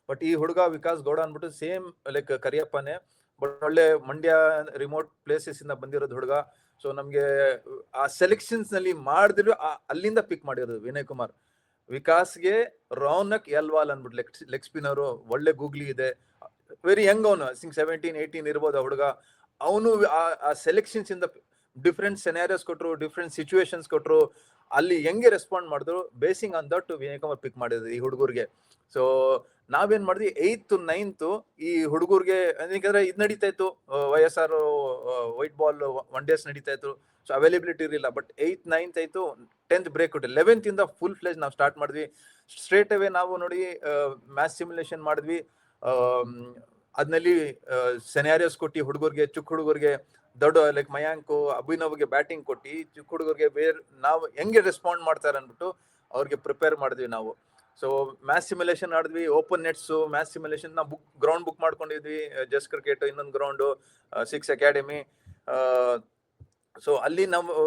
ಬಟ್ ಈ ಹುಡುಗ ವಿಕಾಸ್ ಗೌಡ ಅಂದ್ಬಿಟ್ಟು ಸೇಮ್ ಲೈಕ್ ಕರಿಯಪ್ಪನೇ, ಬಟ್ ಒಳ್ಳೆ ಮಂಡ್ಯ ರಿಮೋಟ್ ಪ್ಲೇಸಸ್ ಇಂದ ಬಂದಿರೋದು ಹುಡುಗ. ಸೊ ನಮ್ಗೆ ಆ ಸೆಲೆಕ್ಷನ್ಸ್ ನಲ್ಲಿ ಮಾಡಿದ್ರು, ಅಲ್ಲಿಂದ ಪಿಕ್ ಮಾಡಿರೋದು ವಿನಯ್ ಕುಮಾರ್. ವಿಕಾಸ್ಗೆ ರೌನಕ್ ಎಲ್ವಾಲ್ ಅಂದ್ಬಿಟ್ಟು ಲೆಗ್ ಸ್ಪಿನ್ನರು, ಒಳ್ಳೆ ಗೂಗ್ಲಿ ಇದೆ, ವೆರಿ ಯಂಗ್ ಅವನು, 17-18 ಇರ್ಬೋದು ಹುಡುಗ. ಅವನು ಆ ಸೆಲೆಕ್ಷನ್ಸ್ ಇಂದ ಡಿಫ್ರೆಂಟ್ ಸೆನಾರಿಯೋಸ್ ಕೊಟ್ರು, ಡಿಫ್ರೆಂಟ್ ಸಿಚುವೇಶನ್ಸ್ ಕೊಟ್ರು, ಅಲ್ಲಿ ಹೆಂಗೆ ರೆಸ್ಪಾಂಡ್ ಮಾಡಿದ್ರು, basing on that Vinay Kumar pick ಮಾಡಿದ್ರು ಈ ಹುಡುಗರಿಗೆ. ಸೊ ನಾವೇನ್ ಮಾಡಿದ್ವಿ, 8th 9th ಈ ಹುಡುಗರಿಗೆ, ಯಾಕಂದ್ರೆ ಇದು ನಡೀತಾ ಇತ್ತು, YSR ವೈಟ್ ಬಾಲ್ 1 ಡೇಸ್ ನಡೀತಾ ಇತ್ತು, ಸೊ ಅವೈಲೇಬಿಲಿಟಿ ಇರಲಿಲ್ಲ. ಬಟ್ 8th 9th ಆಯ್ತು, 10th ಬ್ರೇಕ್ ಕೊಟ್ಟು 11th ಇಂದ ಫುಲ್ ಫ್ಲೆಜ್ ನಾವು ಸ್ಟಾರ್ಟ್ ಮಾಡಿದ್ವಿ. ಸ್ಟ್ರೇಟ್ ಅವೇ ನಾವು ನೋಡಿ ಮ್ಯಾಚ್ ಸಿಮ್ಯುಲೇಷನ್ ಮಾಡಿದ್ವಿ. ಅದ್ನಲ್ಲಿ ಸೆನಾರಿಯೋಸ್ ಕೊಟ್ಟು ಹುಡುಗರಿಗೆ, ಚಿಕ್ಕ ಹುಡುಗರಿಗೆ, ದೊಡ್ಡ ಲೈಕ್ ಮಯಾಂಕು, ಅಭಿನವ್ಗೆ ಬ್ಯಾಟಿಂಗ್ ಕೊಟ್ಟು, ಚಿಕ್ಕ ಹುಡುಗರಿಗೆ ಬೇರೆ ನಾವು ಹೆಂಗೆ ರೆಸ್ಪಾಂಡ್ ಮಾಡ್ತಾರೆ ಅಂದ್ಬಿಟ್ಟು ಅವ್ರಿಗೆ ಪ್ರಿಪೇರ್ ಮಾಡಿದ್ವಿ ನಾವು. ಸೊ ಮ್ಯಾಚ್ ಸಿಮ್ಯುಲೇಷನ್ ಆಡಿದ್ವಿ, ಓಪನ್ ನೆಟ್ಸ್ ಮ್ಯಾಚ್ ಸಿಮ್ಯುಲೇಷನ್ ನಾವು ಗ್ರೌಂಡ್ ಬುಕ್ ಮಾಡ್ಕೊಂಡಿದ್ವಿ, ಜಸ್ಟ್ ಕ್ರಿಕೆಟ್ ಇನ್ನೊಂದು ಗ್ರೌಂಡು 6 ಅಕಾಡೆಮಿ. ಸೊ ಅಲ್ಲಿ ನಾವು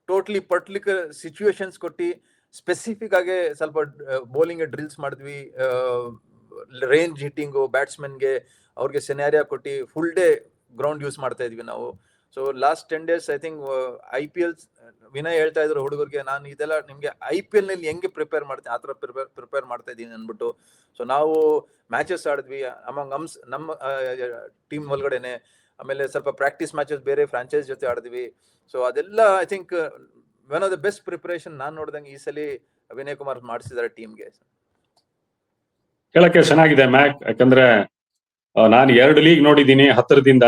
ಟೋಟ್ಲಿ ಪರ್ಟಿಕ್ಯುಲರ್ ಸಿಚುವೇಶನ್ಸ್ ಕೊಟ್ಟು ಸ್ಪೆಸಿಫಿಕ್ ಆಗಿ ಸ್ವಲ್ಪ ಬೌಲಿಂಗ್ ಡ್ರಿಲ್ಸ್ ಮಾಡಿದ್ವಿ, ರೇಂಜ್ ಹಿಟ್ಟಿಂಗು ಬ್ಯಾಟ್ಸ್ಮನ್ಗೆ ಅವ್ರಿಗೆ ಸೆನಾರಿಯಾ ಕೊಟ್ಟು ಫುಲ್ ಡೇ ಗ್ರೌಂಡ್ ಯೂಸ್ ಮಾಡ್ತಾ ಇದ್ವಿ ನಾವು. So last 10 days I think IPL Vinay ಹೇಳ್ತಾ ಇದ್ರು ಹುಡುಗರಿಗೆ, ನಾನು ಇದೆಲ್ಲ ನಿಮ್ಗೆ IPL ನಲ್ಲಿ ಹೆಂಗೆ ಪ್ರಿಪೇರ್ ಮಾಡ್ತೀನಿ, ಆ ಥರ ಪ್ರಿಪೇರ್ ಮಾಡ್ತಾ ಇದ್ದೀನಿ ಅಂದ್ಬಿಟ್ಟು. ಸೊ ನಾವು ಮ್ಯಾಚಸ್ ಆಡಿದ್ವಿ ಅಮಂಗ್ ನಮ್ಮ ಟೀಮ್ ಒಳಗಡೆನೆ. ಆಮೇಲೆ ಸ್ವಲ್ಪ ಪ್ರಾಕ್ಟೀಸ್ ಮ್ಯಾಚಸ್ ಬೇರೆ ಫ್ರಾಂಚೈಸ್ ಜೊತೆ ಆಡಿದ್ವಿ. ಸೊ ಅದೆಲ್ಲ I think one of the best preparation ನಾನು ನೋಡ್ದಂಗೆ ಈ ಸಲ ವಿನಯ್ ಕುಮಾರ್ ಮಾಡಿಸಿದ್ದಾರೆ ಟೀಮ್ಗೆ. ಹೇಳಕ್ಕೆ ಚೆನ್ನಾಗಿದೆ ಮ್ಯಾಕ್, ಯಾಕಂದ್ರೆ ನಾನು 2 ಲೀಗ್ ನೋಡಿದ್ದೀನಿ ಹತ್ತಿರದಿಂದ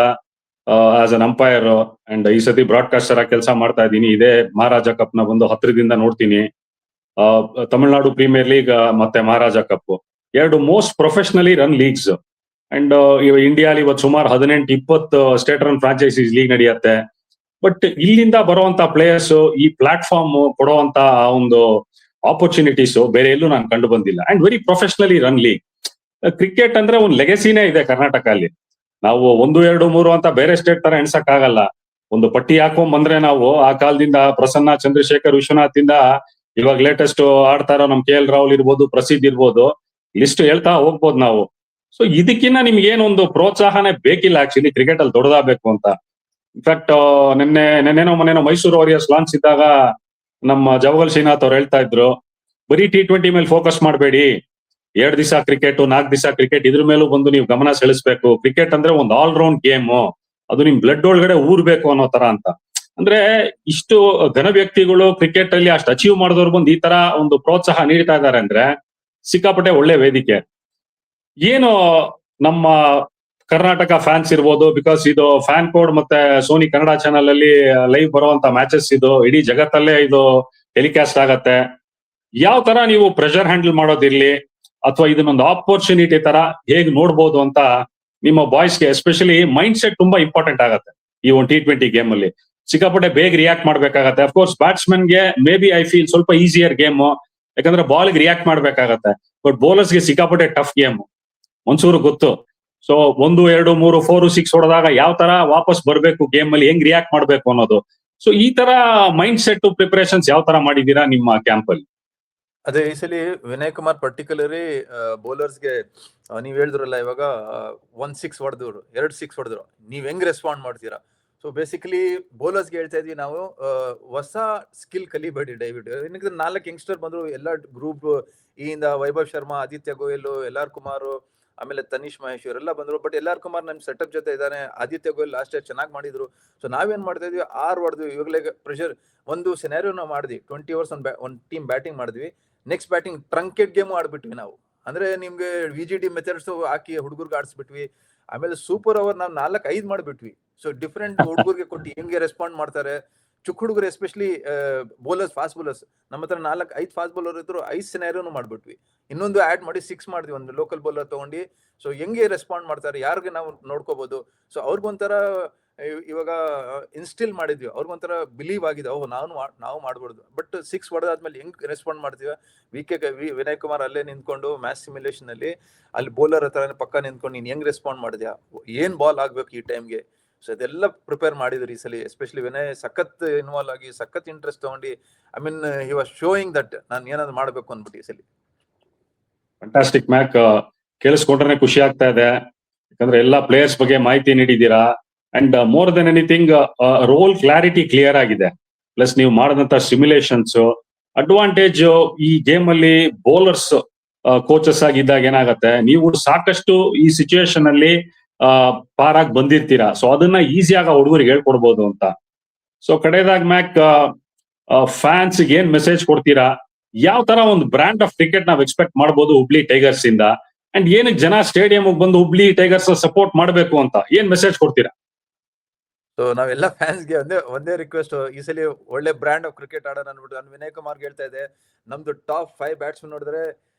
ಆಸ್ ಅನ್ ಅಂಪೈರ್. ಅಂಡ್ ಈ ಸತಿ ಬ್ರಾಡ್ಕಾಸ್ಟರ್ ಆಗಿ ಕೆಲಸ ಮಾಡ್ತಾ ಇದ್ದೀನಿ. ಇದೇ ಮಹಾರಾಜ ಕಪ್ ನ ಒಂದು ಹತ್ತಿರದಿಂದ ನೋಡ್ತೀನಿ. ತಮಿಳುನಾಡು ಪ್ರೀಮಿಯರ್ ಲೀಗ್ ಮತ್ತೆ Maharaja cup 2 most professionally run leagues. And ಇಂಡಿಯಾಲಿ ಇವತ್ತು ಸುಮಾರು 18-20 ಸ್ಟೇಟ್ ರನ್ ಫ್ರಾಂಚೈಸೀಸ್ ಲೀಗ್ ನಡೆಯುತ್ತೆ. ಬಟ್ ಇಲ್ಲಿಂದ ಬರುವಂತ ಪ್ಲೇಯರ್ಸ್ ಈ ಪ್ಲಾಟ್ಫಾರ್ಮ್ ಕೊಡುವಂತ ಒಂದು ಆಪರ್ಚುನಿಟೀಸ್ ಬೇರೆ ಎಲ್ಲೂ ನಾನು ಕಂಡು ಬಂದಿಲ್ಲ. And very professionally run league. Cricket ಅಂದ್ರೆ ಒಂದು ಲೆಗಸಿನೇ ಇದೆ ಕರ್ನಾಟಕ ಅಲ್ಲಿ. ನಾವು 1, 2, 3 ಅಂತ ಬೇರೆ ಸ್ಟೇಟ್ ತರ ಎಣ್ಸಕ್ ಆಗಲ್ಲ. ಒಂದು ಪಟ್ಟಿ ಹಾಕೊಂಡ್ ಬಂದ್ರೆ ನಾವು ಆ ಕಾಲದಿಂದ ಪ್ರಸನ್ನ, ಚಂದ್ರಶೇಖರ್, ವಿಶ್ವನಾಥ್ ಇಂದ ಇವಾಗ ಲೇಟೆಸ್ಟ್ ಆಡ್ತಾರ ನಮ್ KL ರಾಹುಲ್ ಇರ್ಬೋದು, ಪ್ರಸಿದ್ಧ ಇರ್ಬೋದು, ಲಿಸ್ಟ್ ಹೇಳ್ತಾ ಹೋಗ್ಬೋದು ನಾವು. ಸೊ ಇದಕ್ಕಿನ್ನ ನಿಮ್ಗೆ ಏನೊಂದು ಪ್ರೋತ್ಸಾಹನೇ ಬೇಕಿಲ್ಲ ಆಕ್ಚುಲಿ ಕ್ರಿಕೆಟ್ ಅಲ್ಲಿ ದೊಡ್ಡದಾಗಬೇಕು ಅಂತ. ಇನ್ಫ್ಯಾಕ್ಟ್ ನೆನ್ನೆನೋ ಮೈಸೂರು ವಾರಿಯರ್ಸ್ ಲಾಂಚ್ ಇದ್ದಾಗ ನಮ್ಮ ಜವಗಲ್ ಶ್ರೀನಾಥ್ ಅವ್ರು ಹೇಳ್ತಾ ಇದ್ರು, ಬರೀ T20 ಮೇಲೆ ಫೋಕಸ್ ಮಾಡಬೇಡಿ, 2 ದಿವಸ ಕ್ರಿಕೆಟ್, 4 ದಿವಸ ಕ್ರಿಕೆಟ್, ಇದ್ರ ಮೇಲೂ ಬಂದು ನೀವು ಗಮನ ಸೆಳೆಸ್ಬೇಕು. ಕ್ರಿಕೆಟ್ ಅಂದ್ರೆ ಒಂದು ಆಲ್ರೌಂಡ್ ಗೇಮ್, ಅದು ನಿಮ್ ಬ್ಲಡ್ ಒಳಗಡೆ ಊರ್ಬೇಕು ಅನ್ನೋ ತರ ಅಂತ. ಅಂದ್ರೆ ಇಷ್ಟು ಘನ ವ್ಯಕ್ತಿಗಳು ಕ್ರಿಕೆಟ್ ಅಲ್ಲಿ ಅಷ್ಟು ಅಚೀವ್ ಮಾಡಿದವ್ರು ಬಂದು ಈ ತರ ಒಂದು ಪ್ರೋತ್ಸಾಹ ನೀಡ್ತಾ ಇದ್ದಾರೆ ಅಂದ್ರೆ ಸಿಕ್ಕಾಪಟ್ಟೆ ಒಳ್ಳೆ ವೇದಿಕೆ. ಏನು ನಮ್ಮ ಕರ್ನಾಟಕ ಫ್ಯಾನ್ಸ್ ಇರ್ಬೋದು, ಬಿಕಾಸ್ ಇದು ಫ್ಯಾನ್ ಕೋಡ್ ಮತ್ತೆ ಸೋನಿ ಕನ್ನಡ ಚಾನಲ್ ಅಲ್ಲಿ ಲೈವ್ ಬರುವಂತ ಮ್ಯಾಚಸ್ ಇದು ಇಡೀ ಜಗತ್ತಲ್ಲೇ ಇದು ಟೆಲಿಕಾಸ್ಟ್ ಆಗತ್ತೆ. ಯಾವ ತರ ನೀವು ಪ್ರೆಷರ್ ಹ್ಯಾಂಡಲ್ ಮಾಡೋದಿರ್ಲಿ ಅಥವಾ ಇದನ್ನೊಂದು ಆಪರ್ಚುನಿಟಿ ತರ ಹೇಗ್ ನೋಡ್ಬೋದು ಅಂತ ನಿಮ್ಮ ಬಾಯ್ಸ್ಗೆ ಎಸ್ಪೆಷಲಿ ಮೈಂಡ್ ಸೆಟ್ ತುಂಬಾ ಇಂಪಾರ್ಟೆಂಟ್ ಆಗತ್ತೆ. ಈ ಒಂದು T20 ಗೇಮ್ ಅಲ್ಲಿ ಸಿಕ್ಕಾಪಟ್ಟೆ ಬೇಗ ರಿಯಾಕ್ಟ್ ಮಾಡ್ಬೇಕಾಗತ್ತೆ. ಅಫ್ಕೋರ್ಸ್ ಬ್ಯಾಟ್ಸ್ಮನ್ ಗೆ ಮೇ ಬಿ ಐ ಫೀಲ್ ಸ್ವಲ್ಪ ಈಸಿಯರ್ ಗೇಮ್, ಯಾಕಂದ್ರೆ ಬಾಲ್ ಗೆ ರಿಯಾಕ್ಟ್ ಮಾಡ್ಬೇಕಾಗತ್ತೆ. ಬಟ್ ಬೌಲರ್ಸ್ ಗೆ ಸಿಕ್ಕಾಪಟ್ಟೆ ಟಫ್ ಗೇಮ್, ಒಂಚೂರು ಗೊತ್ತು. ಸೊ 1, 2, 3, 4, 6 ಹೊಡೆದಾಗ ಯಾವ ತರ ವಾಪಸ್ ಬರ್ಬೇಕು ಗೇಮ್ ಅಲ್ಲಿ, ಹೆಂಗ್ ರಿಯಾಕ್ಟ್ ಮಾಡ್ಬೇಕು ಅನ್ನೋದು. ಸೊ ಈ ತರ ಮೈಂಡ್ ಸೆಟ್ ಪ್ರಿಪರೇಷನ್ಸ್ ಯಾವ ತರ ಮಾಡಿದೀರಾ ನಿಮ್ಮ ಕ್ಯಾಂಪ್ ಅಲ್ಲಿ? ಅದೇ ಈ ಸಲಿ ವಿನಯ್ ಕುಮಾರ್ ಪರ್ಟಿಕ್ಯುಲರಿ ಬೌಲರ್ಸ್ಗೆ ನೀವ್ ಹೇಳಿದ್ರಲ್ಲ ಇವಾಗ 1 6 ಹೊಡೆದ್ರು, 2 6 ಹೊಡೆದ್ರು, ನೀವ್ ಹೆಂಗ್ ರೆಸ್ಪಾಂಡ್ ಮಾಡ್ತೀರಾ? ಸೊ ಬೇಸಿಕಲಿ ಬೌಲರ್ಸ್ಗೆ ಹೇಳ್ತಾ ಇದ್ವಿ ನಾವು, ಹೊಸ ಸ್ಕಿಲ್ ಕಲಿಬೇಡಿ ದಯವಿಟ್ಟು. ಏನಕ್ಕೆ 4 ಯಂಗ್ಸ್ಟರ್ ಬಂದ್ರು, ಎಲ್ಲ ಗ್ರೂಪ್ ಇಂದ ವೈಭವ್ ಶರ್ಮಾ, ಆದಿತ್ಯ ಗೋಯಲ್, LR ಕುಮಾರ್, ಆಮೇಲೆ ತನಿಷ್ ಮಹೇಶ್ ಇವರೆಲ್ಲ ಬಂದ್ರು. ಬಟ್ LR ಕುಮಾರ್ ನಮ್ ಸೆಟಪ್ ಜೊತೆ ಇದ್ದಾನೆ, ಆದಿತ್ಯ ಗೋಯಲ್ ಲಾಸ್ಟ್ ಇಯರ್ ಚೆನ್ನಾಗಿ ಮಾಡಿದ್ರು. ಸೊ ನಾವೇನ್ ಮಾಡ್ತಾ ಇದ್ವಿ, 6 ಹೊಡೆದ್ವಿ. ಇವಾಗಲೇ ಪ್ರೆಷರ್ ಒಂದು ಸಿನಾರಿಯೋ ನಾವು ಮಾಡಿದ್ವಿ, 20 overs ಒಂದು ಟೀಮ್ ಬ್ಯಾಟಿಂಗ್ ಮಾಡಿದ್ವಿ. ನೆಕ್ಸ್ಟ್ ಬ್ಯಾಟಿಂಗ್ ಟ್ರಂಕೆಟ್ ಗೇಮ್ ಆಡ್ಬಿಟ್ವಿ ನಾವು. ಅಂದ್ರೆ ನಿಮ್ಗೆ VGD ಮೆಥಡ್ಸ್ ಹಾಕಿ ಹುಡುಗರ್ಗೆ ಆಡಿಸ್ಬಿಟ್ವಿ. ಆಮೇಲೆ ಸೂಪರ್ ಓವರ್ ನಾವು 4-5 ಮಾಡ್ಬಿಟ್ವಿ. ಸೊ ಡಿಫ್ರೆಂಟ್ ಹುಡುಗರಿಗೆ ಕೊಟ್ಟು ಹೆಂಗೆ ರೆಸ್ಪಾಂಡ್ ಮಾಡ್ತಾರೆ. ಚುಕ್ ಹುಡುಗರು ಎಸ್ಪೆಷಲಿ ಬೌಲರ್ಸ್, ಫಾಸ್ಟ್ ಬೌಲರ್ಸ್, ನಮ್ಮ ಹತ್ರ 4-5 ಫಾಸ್ಟ್ ಬೌಲರ್ ಇದ್ರು. 5 ಸಿನಾರಿಯೋನು ಮಾಡ್ಬಿಟ್ವಿ. ಇನ್ನೊಂದು ಆಡ್ ಮಾಡಿ 6 ಮಾಡಿದ್ವಿ, ಒಂದು ಲೋಕಲ್ ಬೌಲರ್ ತಗೊಂಡು. ಸೊ ಹೆಂಗೆ ರೆಸ್ಪಾಂಡ್ ಮಾಡ್ತಾರೆ, ಯಾರಿಗೆ ನಾವು ನೋಡ್ಕೋಬಹುದು. ಸೊ ಅವ್ರಿಗೊಂಥರ ಇವಾಗ ಇನ್ಸ್ಟಿಲ್ ಮಾಡಿದ್ವಿ, ಅವ್ರಿಗೊಂಥರ ಬಿಲೀವ್ ಆಗಿದೆ, ಓಹ್ ನಾವು ಮಾಡ್ಬೋದು. ಬಟ್ 6 ಹೊಡೆದಾದ್ಮೇಲೆ ಹೆಂಗ್ ರೆಸ್ಪಾಂಡ್ ಮಾಡ್ತೀವಿ. ವಿನಯ್ ಕುಮಾರ್ ಅಲ್ಲೇ ನಿಂತ್ಕೊಂಡು ಮ್ಯಾಚ್ ಸಿಮ್ಯುಲೇಷನ್ ಅಲ್ಲಿ ಅಲ್ಲಿ ಬೌಲರ್ ಹತ್ರ ಪಕ್ಕ ನಿಂತ್ಕೊಂಡು ನೀನ್ ಹೆಂಗ್ ರೆಸ್ಪಾಂಡ್ ಮಾಡಿದ್ಯಾ, ಏನ್ ಬಾಲ್ ಆಗ್ಬೇಕು ಈ ಟೈಮ್ಗೆ. ಸೊ ಇದೆಲ್ಲ ಪ್ರಿಪೇರ್ ಮಾಡಿದ್ರು ಈ ಸಲ. ಎಸ್ಪೆಷಲಿ ವಿನಯ್ ಸಖತ್ ಇನ್ವಾಲ್ವ್ ಆಗಿ, ಸಖತ್ ಇಂಟ್ರೆಸ್ಟ್ ತಗೊಂಡು, I mean he was showing that ನಾನು ಏನಾದ್ರು ಮಾಡ್ಬೇಕು ಅನ್ಬಿಟ್ಟು ಈ ಸಲ. ಫ್ಯಾಂಟಾಸ್ಟಿಕ್ ಮ್ಯಾಕ್, ಕೇಳಿಸ್ಕೊಂಡ್ರೆ ಖುಷಿ ಆಗ್ತಾ ಇದೆ. ಯಾಕಂದ್ರೆ ಎಲ್ಲಾ ಪ್ಲೇಯರ್ಸ್ ಬಗ್ಗೆ ಮಾಹಿತಿ ನೀಡಿದ್ದೀರಾ. And more then anything role clarity clear ಆಗಿದೆ. ಪ್ಲಸ್ ನೀವು ಮಾಡಿದಂತ ಸಿಮ್ಯುಲೇಷನ್ಸ್ ಅಡ್ವಾಂಟೇಜ್ ಈ ಗೇಮ್ ಅಲ್ಲಿ ಬೌಲರ್ಸ್ ಕೋಚಸ್ ಆಗಿದ್ದಾಗ ಏನಾಗತ್ತೆ, ನೀವು ಸಾಕಷ್ಟು ಈ ಸಿಚುಯೇಷನ್ ಅಲ್ಲಿ ಪಾರಾಗಿ ಬಂದಿರ್ತೀರಾ. ಸೊ ಅದನ್ನ ಈಸಿಯಾಗಿ ಹುಡುಗರಿಗೆ ಹೇಳ್ಕೊಡ್ಬೋದು ಅಂತ. ಸೊ ಕಡೆಯದಾಗ ಮ್ಯಾಕ್, ಫ್ಯಾನ್ಸ್ ಏನ್ ಮೆಸೇಜ್ ಕೊಡ್ತೀರಾ? ಯಾವ ತರ ಒಂದು ಬ್ರ್ಯಾಂಡ್ ಆಫ್ ಕ್ರಿಕೆಟ್ ನಾವ್ ಎಕ್ಸ್ಪೆಕ್ಟ್ ಮಾಡಬಹುದು ಹುಬ್ಳಿ ಟೈಗರ್ಸ್ ಇಂದ? ಅಂಡ್ ಏನಕ್ಕೆ ಜನ ಸ್ಟೇಡಿಯಂ ಬಂದು ಹುಬ್ಳಿ ಟೈಗರ್ಸ್ ಸಪೋರ್ಟ್ ಮಾಡಬೇಕು ಅಂತ ಏನ್ ಮೆಸೇಜ್ ಕೊಡ್ತೀರಾ? ಸೊ ನಾವೆಲ್ಲ ಫ್ಯಾನ್ಸ್ಗೆ ಒಂದೇ ರಿಕ್ವೆಸ್ಟ್, ಈ ಸಲ ಒಳ್ಳೆ ಬ್ರ್ಯಾಂಡ್ ಆಫ್ ಕ್ರಿಕೆಟ್ ಆಡೋಣ ಅನ್ಬಿಟ್ಟು ನಾನು ವಿನಯ್ ಕುಮಾರ್ಗೆ ಹೇಳ್ತಾ ಇದ್ದೆ. ನಮ್ದು ಟಾಪ್ 5 ಬ್ಯಾಟ್ಸ್ಮನ್ ನೋಡಿದ್ರೆ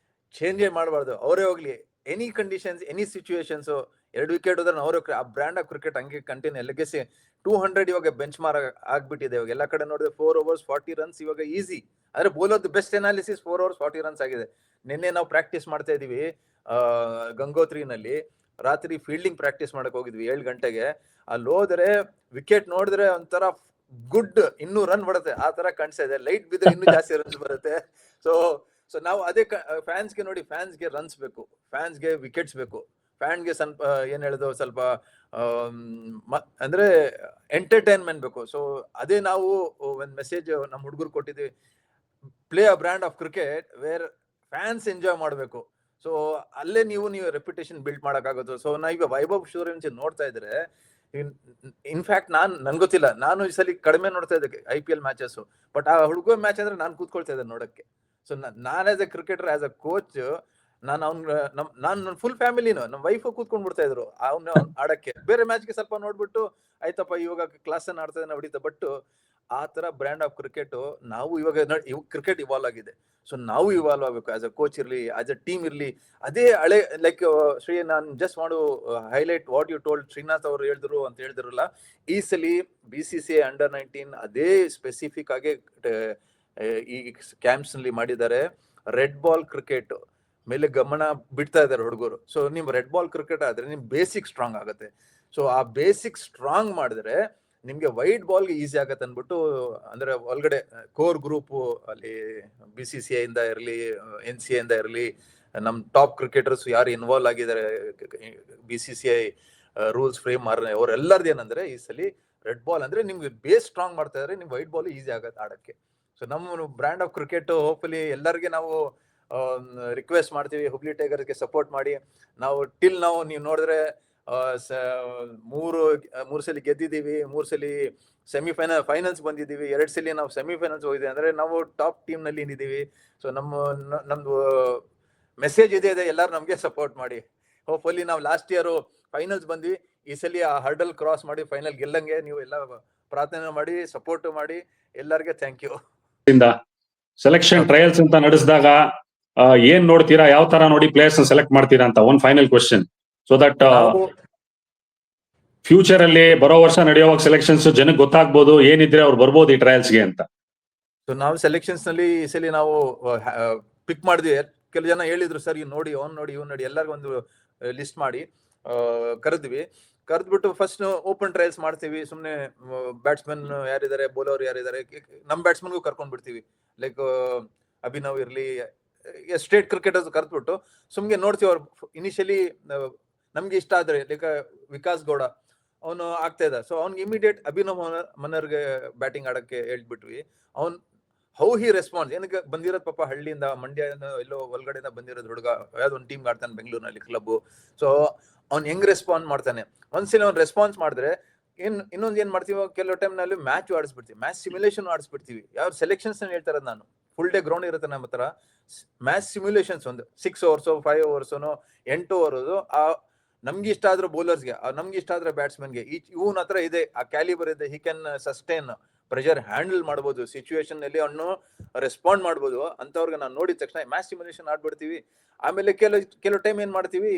ಚೇಂಜೇ ಮಾಡಬಾರ್ದು, ಅವರೇ ಹೋಗ್ಲಿ, any conditions, any situations, 2 wicket ಹೋದ್ರೆ ಅವರೇ. ಆ ಬ್ರ್ಯಾಂಡ್ ಆಫ್ ಕ್ರಿಕೆಟ್ ಹಂಗೆ ಕಂಟಿನ್ಯೂ. ಲೆಗಸಿ 200 ಇವಾಗ ಬೆಂಚ್ ಮಾರ್ಕ್ ಆಗ್ಬಿಟ್ಟಿದೆ. ಇವಾಗ ಎಲ್ಲ ಕಡೆ ನೋಡಿದ್ರೆ 4 overs 40 runs ಇವಾಗ ಈಸಿ. ಆದ್ರೆ bowler best analysis 4 overs 40 runs ಆಗಿದೆ. ನಿನ್ನೆ ನಾವು ಪ್ರಾಕ್ಟೀಸ್ ಮಾಡ್ತಾ ಇದೀವಿ ಗಂಗೋತ್ರಿನಲ್ಲಿ. ರಾತ್ರಿ ಫೀಲ್ಡಿಂಗ್ ಪ್ರಾಕ್ಟೀಸ್ ಮಾಡಕ್ ಹೋಗಿದ್ವಿ 7 ಗಂಟೆಗೆ. ಅಲ್ಲಿ ಹೋದ್ರೆ ವಿಕೆಟ್ ನೋಡಿದ್ರೆ ಒಂಥರ ಗುಡ್, ಇನ್ನೂ ರನ್ ಬರುತ್ತೆ ಆ ತರ ಕಾಣಿಸ್ತಾ ಇದೆ. ಲೈಟ್ ಬಿದ್ದರೆ ಇನ್ನೂ ಜಾಸ್ತಿ ರನ್ಸ್ ಬರುತ್ತೆ. ಸೊ ನಾವು ಅದೇ ಫ್ಯಾನ್ಸ್ಗೆ ನೋಡಿ, ಫ್ಯಾನ್ಸ್ಗೆ ರನ್ಸ್ ಬೇಕು, ಫ್ಯಾನ್ಸ್ಗೆ ವಿಕೆಟ್ಸ್ ಬೇಕು, ಫ್ಯಾನ್ಗೆ ಸ್ವಲ್ಪ ಏನ್ ಹೇಳುದು, ಸ್ವಲ್ಪ ಅಂದ್ರೆ ಎಂಟರ್ಟೈನ್ಮೆಂಟ್ ಬೇಕು. ಸೊ ಅದೇ ನಾವು ಒಂದ್ ಮೆಸೇಜ್ ನಮ್ಮ ಹುಡುಗರು ಕೊಟ್ಟಿದ್ವಿ, play a brand of cricket where fans enjoy ಮಾಡಬೇಕು. ಸೊ ಅಲ್ಲೇ ನೀವು ರೆಪ್ಯುಟೇಷನ್ ಬಿಲ್ಡ್ ಮಾಡಕ್ಕಾಗೋದು. ಸೊ ನಾವೀಗ ವೈಭವ್ ಸೂರ್ಯವಂಶಿ ನೋಡ್ತಾ ಇದ್ರೆ, ಇನ್ಫ್ಯಾಕ್ಟ್ ನನ್ ಗೊತ್ತಿಲ್ಲ, ನಾನು ಈ ಸಲ ಕಡಿಮೆ ನೋಡ್ತಾ ಇದ್ದೆ IPL ಮ್ಯಾಚಸ್. ಬಟ್ ಆ ಹುಡುಗ ಮ್ಯಾಚ್ ಅಂದ್ರೆ ನಾನು ಕೂತ್ಕೊಳ್ತಾ ಇದ್ದೆ ನೋಡಕ್ಕೆ. So non as A cricketer, as a coach, ನಾನು ಫುಲ್ ಫ್ಯಾಮಿಲಿನು, ನಮ್ಮ ವೈಫ್ ಕೂತ್ಕೊಂಡ್ ಬಿಡ್ತಾ ಇದ್ರು ಅವ್ನ ಆಡಕ್ಕೆ. ಬೇರೆ ಮ್ಯಾಚ್ಗೆ ಸ್ವಲ್ಪ ನೋಡ್ಬಿಟ್ಟು ಆಯ್ತಪ್ಪ ಇವಾಗ ಕ್ಲಾಸ್ ಅನ್ನ ಆಡ್ತಾ ಹೊಡಿತಾ. ಬಟ್ ಆ ತರ ಬ್ರ್ಯಾಂಡ್ ಆಫ್ ಕ್ರಿಕೆಟ್ ನಾವು ಇವಾಗ ಕ್ರಿಕೆಟ್ ಇವಾಲ್ವ್ ಆಗಿದೆ. ಸೊ ನಾವು ಇವಾಲ್ವ್ ಆಗ್ಬೇಕು, ಆಸ್ ಅ ಕೋಚ್ ಇರ್ಲಿ, ಆಸ್ ಅ ಟೀಮ್ ಇರ್ಲಿ. ಅದೇ ಹಳೆ ಲೈಕ್ ಶ್ರೀ, ನಾನು ಜಸ್ಟ್ ಮಾಡು highlight what you told, Srinath ಅವರು ಹೇಳಿದ್ರು ಅಂತ ಹೇಳಿದ್ರಲ್ಲ, ಈ ಸಲಿ BCCI Under-19 ಅದೇ ಸ್ಪೆಸಿಫಿಕ್ ಆಗಿ ಈ ಕ್ಯಾಂಪ್ಸ್ ನಲ್ಲಿ ಮಾಡಿದ್ದಾರೆ. ರೆಡ್ ಬಾಲ್ ಕ್ರಿಕೆಟ್ ಮೇಲೆ ಗಮನ ಬಿಡ್ತಾ ಇದಾರೆ ಹುಡುಗರು. ಸೊ ನಿಮ್ ರೆಡ್ ಬಾಲ್ ಕ್ರಿಕೆಟ್ ಆದ್ರೆ ನಿಮ್ ಬೇಸಿಕ್ ಸ್ಟ್ರಾಂಗ್ ಆಗುತ್ತೆ. ಸೊ ಆ ಬೇಸಿಕ್ ಸ್ಟ್ರಾಂಗ್ ಮಾಡಿದ್ರೆ ನಿಮ್ಗೆ ವೈಟ್ ಬಾಲ್ಗೆ ಈಸಿ ಆಗತ್ತೆ ಅನ್ಬಿಟ್ಟು, ಅಂದ್ರೆ ಒಳಗಡೆ ಕೋರ್ ಗ್ರೂಪ್ ಅಲ್ಲಿ BCCI ಇಂದ ಇರಲಿ, NCA ಇಂದ ಇರಲಿ, ನಮ್ ಟಾಪ್ ಕ್ರಿಕೆಟರ್ಸ್ ಯಾರು ಇನ್ವಾಲ್ವ್ ಆಗಿದ್ದಾರೆ BCCI ರೂಲ್ಸ್ ಫ್ರೇಮ್ ಅವರೆಲ್ಲರದ್ದು ಏನಂದ್ರೆ, ಈ ಸಲಿ ರೆಡ್ ಬಾಲ್ ಅಂದ್ರೆ ನಿಮ್ಗೆ ಬೇಸ್ ಸ್ಟ್ರಾಂಗ್ ಮಾಡ್ತಾ ಇದ್ರೆ ನಿಮ್ ವೈಟ್ ಬಾಲ್ ಈಸಿ ಆಗತ್ತೆ ಆಡಕ್ಕೆ. ಸೊ ನಮ್ಮ ಬ್ರ್ಯಾಂಡ್ ಆಫ್ ಕ್ರಿಕೆಟ್ ಹೋಪ್ಫುಲಿ ಎಲ್ಲರಿಗೆ ನಾವು ರಿಕ್ವೆಸ್ಟ್ ಮಾಡ್ತೀವಿ, ಹುಬ್ಳಿ ಟೈಗರ್ಸ್ಗೆ ಸಪೋರ್ಟ್ ಮಾಡಿ. ನಾವು ನೀವು ನೋಡಿದ್ರೆ ಮೂರು ಸಲ ಗೆದ್ದಿದ್ದೀವಿ, 3 ಸಲ ಫೈನಲ್ಸ್ ಬಂದಿದ್ದೀವಿ, 2 ಸಲ ನಾವು ಸೆಮಿಫೈನಲ್ಸ್ ಹೋಗಿದ್ದೀವಿ. ಅಂದ್ರೆ ನಾವು ಟಾಪ್ ಟೀಮ್ ನಲ್ಲಿ ಏನಿದ್ದೀವಿ. ಸೊ ನಮ್ದು ಮೆಸೇಜ್ ಇದೆ, ಎಲ್ಲರೂ ನಮ್ಗೆ ಸಪೋರ್ಟ್ ಮಾಡಿ. ಹೋಪ್ಫುಲಿ ನಾವು ಲಾಸ್ಟ್ ಇಯರ್ ಫೈನಲ್ಸ್ ಬಂದ್ವಿ, ಈ ಸಲ ಆ ಹರ್ಡಲ್ ಕ್ರಾಸ್ ಮಾಡಿ ಫೈನಲ್ ಗೆಲ್ಲಂಗೆ ನೀವು ಎಲ್ಲ ಪ್ರಾರ್ಥನೆ ಮಾಡಿ ಸಪೋರ್ಟ್ ಮಾಡಿ ಎಲ್ಲರಿಗೆ ಥ್ಯಾಂಕ್ ಯು. ಸೆಲೆಕ್ಷನ್ ಟ್ರಯಲ್ಸ್ ಅಂತ ನಡೆಸಿದಾಗ ಏನ್ ನೋಡ್ತೀರಾ, ಯಾವ ತರ ನೋಡಿ ಪ್ಲೇಯರ್ಸ್ ಸೆಲೆಕ್ಟ್ ಮಾಡ್ತೀರಾ ಅಂತ one final question, so that future ಅಲ್ಲಿ ಬರೋ ವರ್ಷ ನಡೆಯುವಾಗ ಸೆಲೆಕ್ಷನ್ಸ್ ಜನಕ್ಕೆ ಗೊತ್ತಾಗ್ಬೋದು ಏನಿದ್ರೆ ಅವ್ರು ಬರ್ಬೋದು ಈ ಟ್ರಯಲ್ಸ್ಗೆ ಅಂತ. ಸೊ ನಾವು ಸೆಲೆಕ್ಷನ್ಸ್ ನಲ್ಲಿ ಈ ಸಲ ನಾವು ಪಿಕ್ ಮಾಡಿದ್ವಿ. ಕೆಲವು ಜನ ಹೇಳಿದ್ರು ಸರ್ ಇವ್ ನೋಡಿ ಅವ್ನ್ ನೋಡಿ ಇವ್ ನೋಡಿ ಎಲ್ಲರಿಗೂ ಒಂದು ಲಿಸ್ಟ್ ಮಾಡಿ ಕರೆದ್ಬಿಟ್ಟು ಫಸ್ಟ್ ಓಪನ್ ಟ್ರಯಲ್ಸ್ ಮಾಡ್ತೀವಿ. ಸುಮ್ನೆ ಬ್ಯಾಟ್ಸ್ಮನ್ ಯಾರಿದ್ದಾರೆ, ಬೌಲರ್ ಯಾರಿದ್ದಾರೆ, ನಮ್ ಬ್ಯಾಟ್ಸ್ಮನ್ಗೂ ಕರ್ಕೊಂಡ್ ಬಿಡ್ತೀವಿ. ಲೈಕ್ ಅಭಿನವ್ ಇರ್ಲಿ, ಸ್ಟೇಟ್ ಕ್ರಿಕೆಟರ್ಸ್ ಕರೆದ್ಬಿಟ್ಟು ಸುಮ್ಗೆ ನೋಡ್ತೀವಿ. ಅವ್ರು ಇನಿಷಿಯಲಿ ನಮ್ಗೆ ಇಷ್ಟ ಆದ್ರೆ ಲೈಕ್ ವಿಕಾಸ್ ಗೌಡ ಅವನು ಆಗ್ತಾ ಇದ್ದ, ಸೊ ಅವ್ನಿಗೆ ಇಮಿಡಿಯೇಟ್ ಅಭಿನವ್ ಮನ್ನರ್ಗೆ ಬ್ಯಾಟಿಂಗ್ ಆಡಕ್ಕೆ ಹೇಳ್ಬಿಟ್ವಿ. ಅವ್ನ್ ಹೌ ಹಿ ರೆಸ್ಪಾನ್ಸ್, ಏನಕ್ಕೆ ಬಂದಿರೋದ್ ಪಾಪ ಹಳ್ಳಿಯಿಂದ, ಮಂಡ್ಯ ಎಲ್ಲೋ ಒಳಗಡೆಯಿಂದ ಬಂದಿರೋದು ಹುಡುಗ, ಯಾವ್ದೋ ಒಂದು ಟೀಮ್ ಆಡ್ತಾನೆ ಬೆಂಗಳೂರಿನಲ್ಲಿ ಕ್ಲಬ್. ಸೊ ಅವ್ನ್ ಹೆಂಗ್ ರೆಸ್ಪಾನ್ಸ್ ಮಾಡ್ತಾನೆ, ಒಂದ್ಸಲ ಅವ್ನ್ ರೆಸ್ಪಾನ್ಸ್ ಮಾಡಿದ್ರೆ ಇನ್ನೊಂದ್ ಏನ್ ಮಾಡ್ತೀವಿ, ಕೆಲವು ಟೈಮ್ ನಲ್ಲಿ ಮ್ಯಾಚ್ ಆಡಿಸ್ಬಿಡ್ತೀವಿ, ಮ್ಯಾಚ್ ಸಿಮ್ಯುಲೇಷನ್ ಆಡಿಸ್ಬಿಡ್ತೀವಿ. ಯಾವ ಸೆಲೆಕ್ಷನ್ಸ್ ಹೇಳ್ತಾರ ನಾನು, ಫುಲ್ ಡೇ ಗ್ರೌಂಡ್ ಇರುತ್ತೆ ನಮ್ಮ ಹತ್ರ, ಮ್ಯಾಚ್ ಸಿಮ್ಯುಲೇಷನ್ಸ್ ಒಂದು 6 overs 5 overs 8 overs ಆ ನಮ್ಗೆ ಇಷ್ಟ ಆದ್ರೆ ಬೌಲರ್ಸ್ಗೆ, ನಮ್ಗೆ ಇಷ್ಟ ಆದ್ರೆ ಬ್ಯಾಟ್ಸ್ಮನ್ಗೆ, ಇವನ್ ಹತ್ರ ಇದೆ ಆ ಕ್ಯಾಲಿಬರ್ ಇದೆ, he can sustain pressure, handle ಮಾಡ್ಬೋದು, ಸಿಚುವೇಶನ್ ನಲ್ಲಿ ಅವನು ರೆಸ್ಪಾಂಡ್ ಮಾಡ್ಬೋದು ಅಂತವ್ರಿಗೆ ನಾನು ನೋಡಿದ ತಕ್ಷಣ ಮ್ಯಾಚ್ ಸಿಮ್ಯುಲೇಷನ್ ಆಡ್ಬಿಡ್ತೀವಿ. ಆಮೇಲೆ ಕೆಲವು ಟೈಮ್ ಏನ್ ಮಾಡ್ತೀವಿ,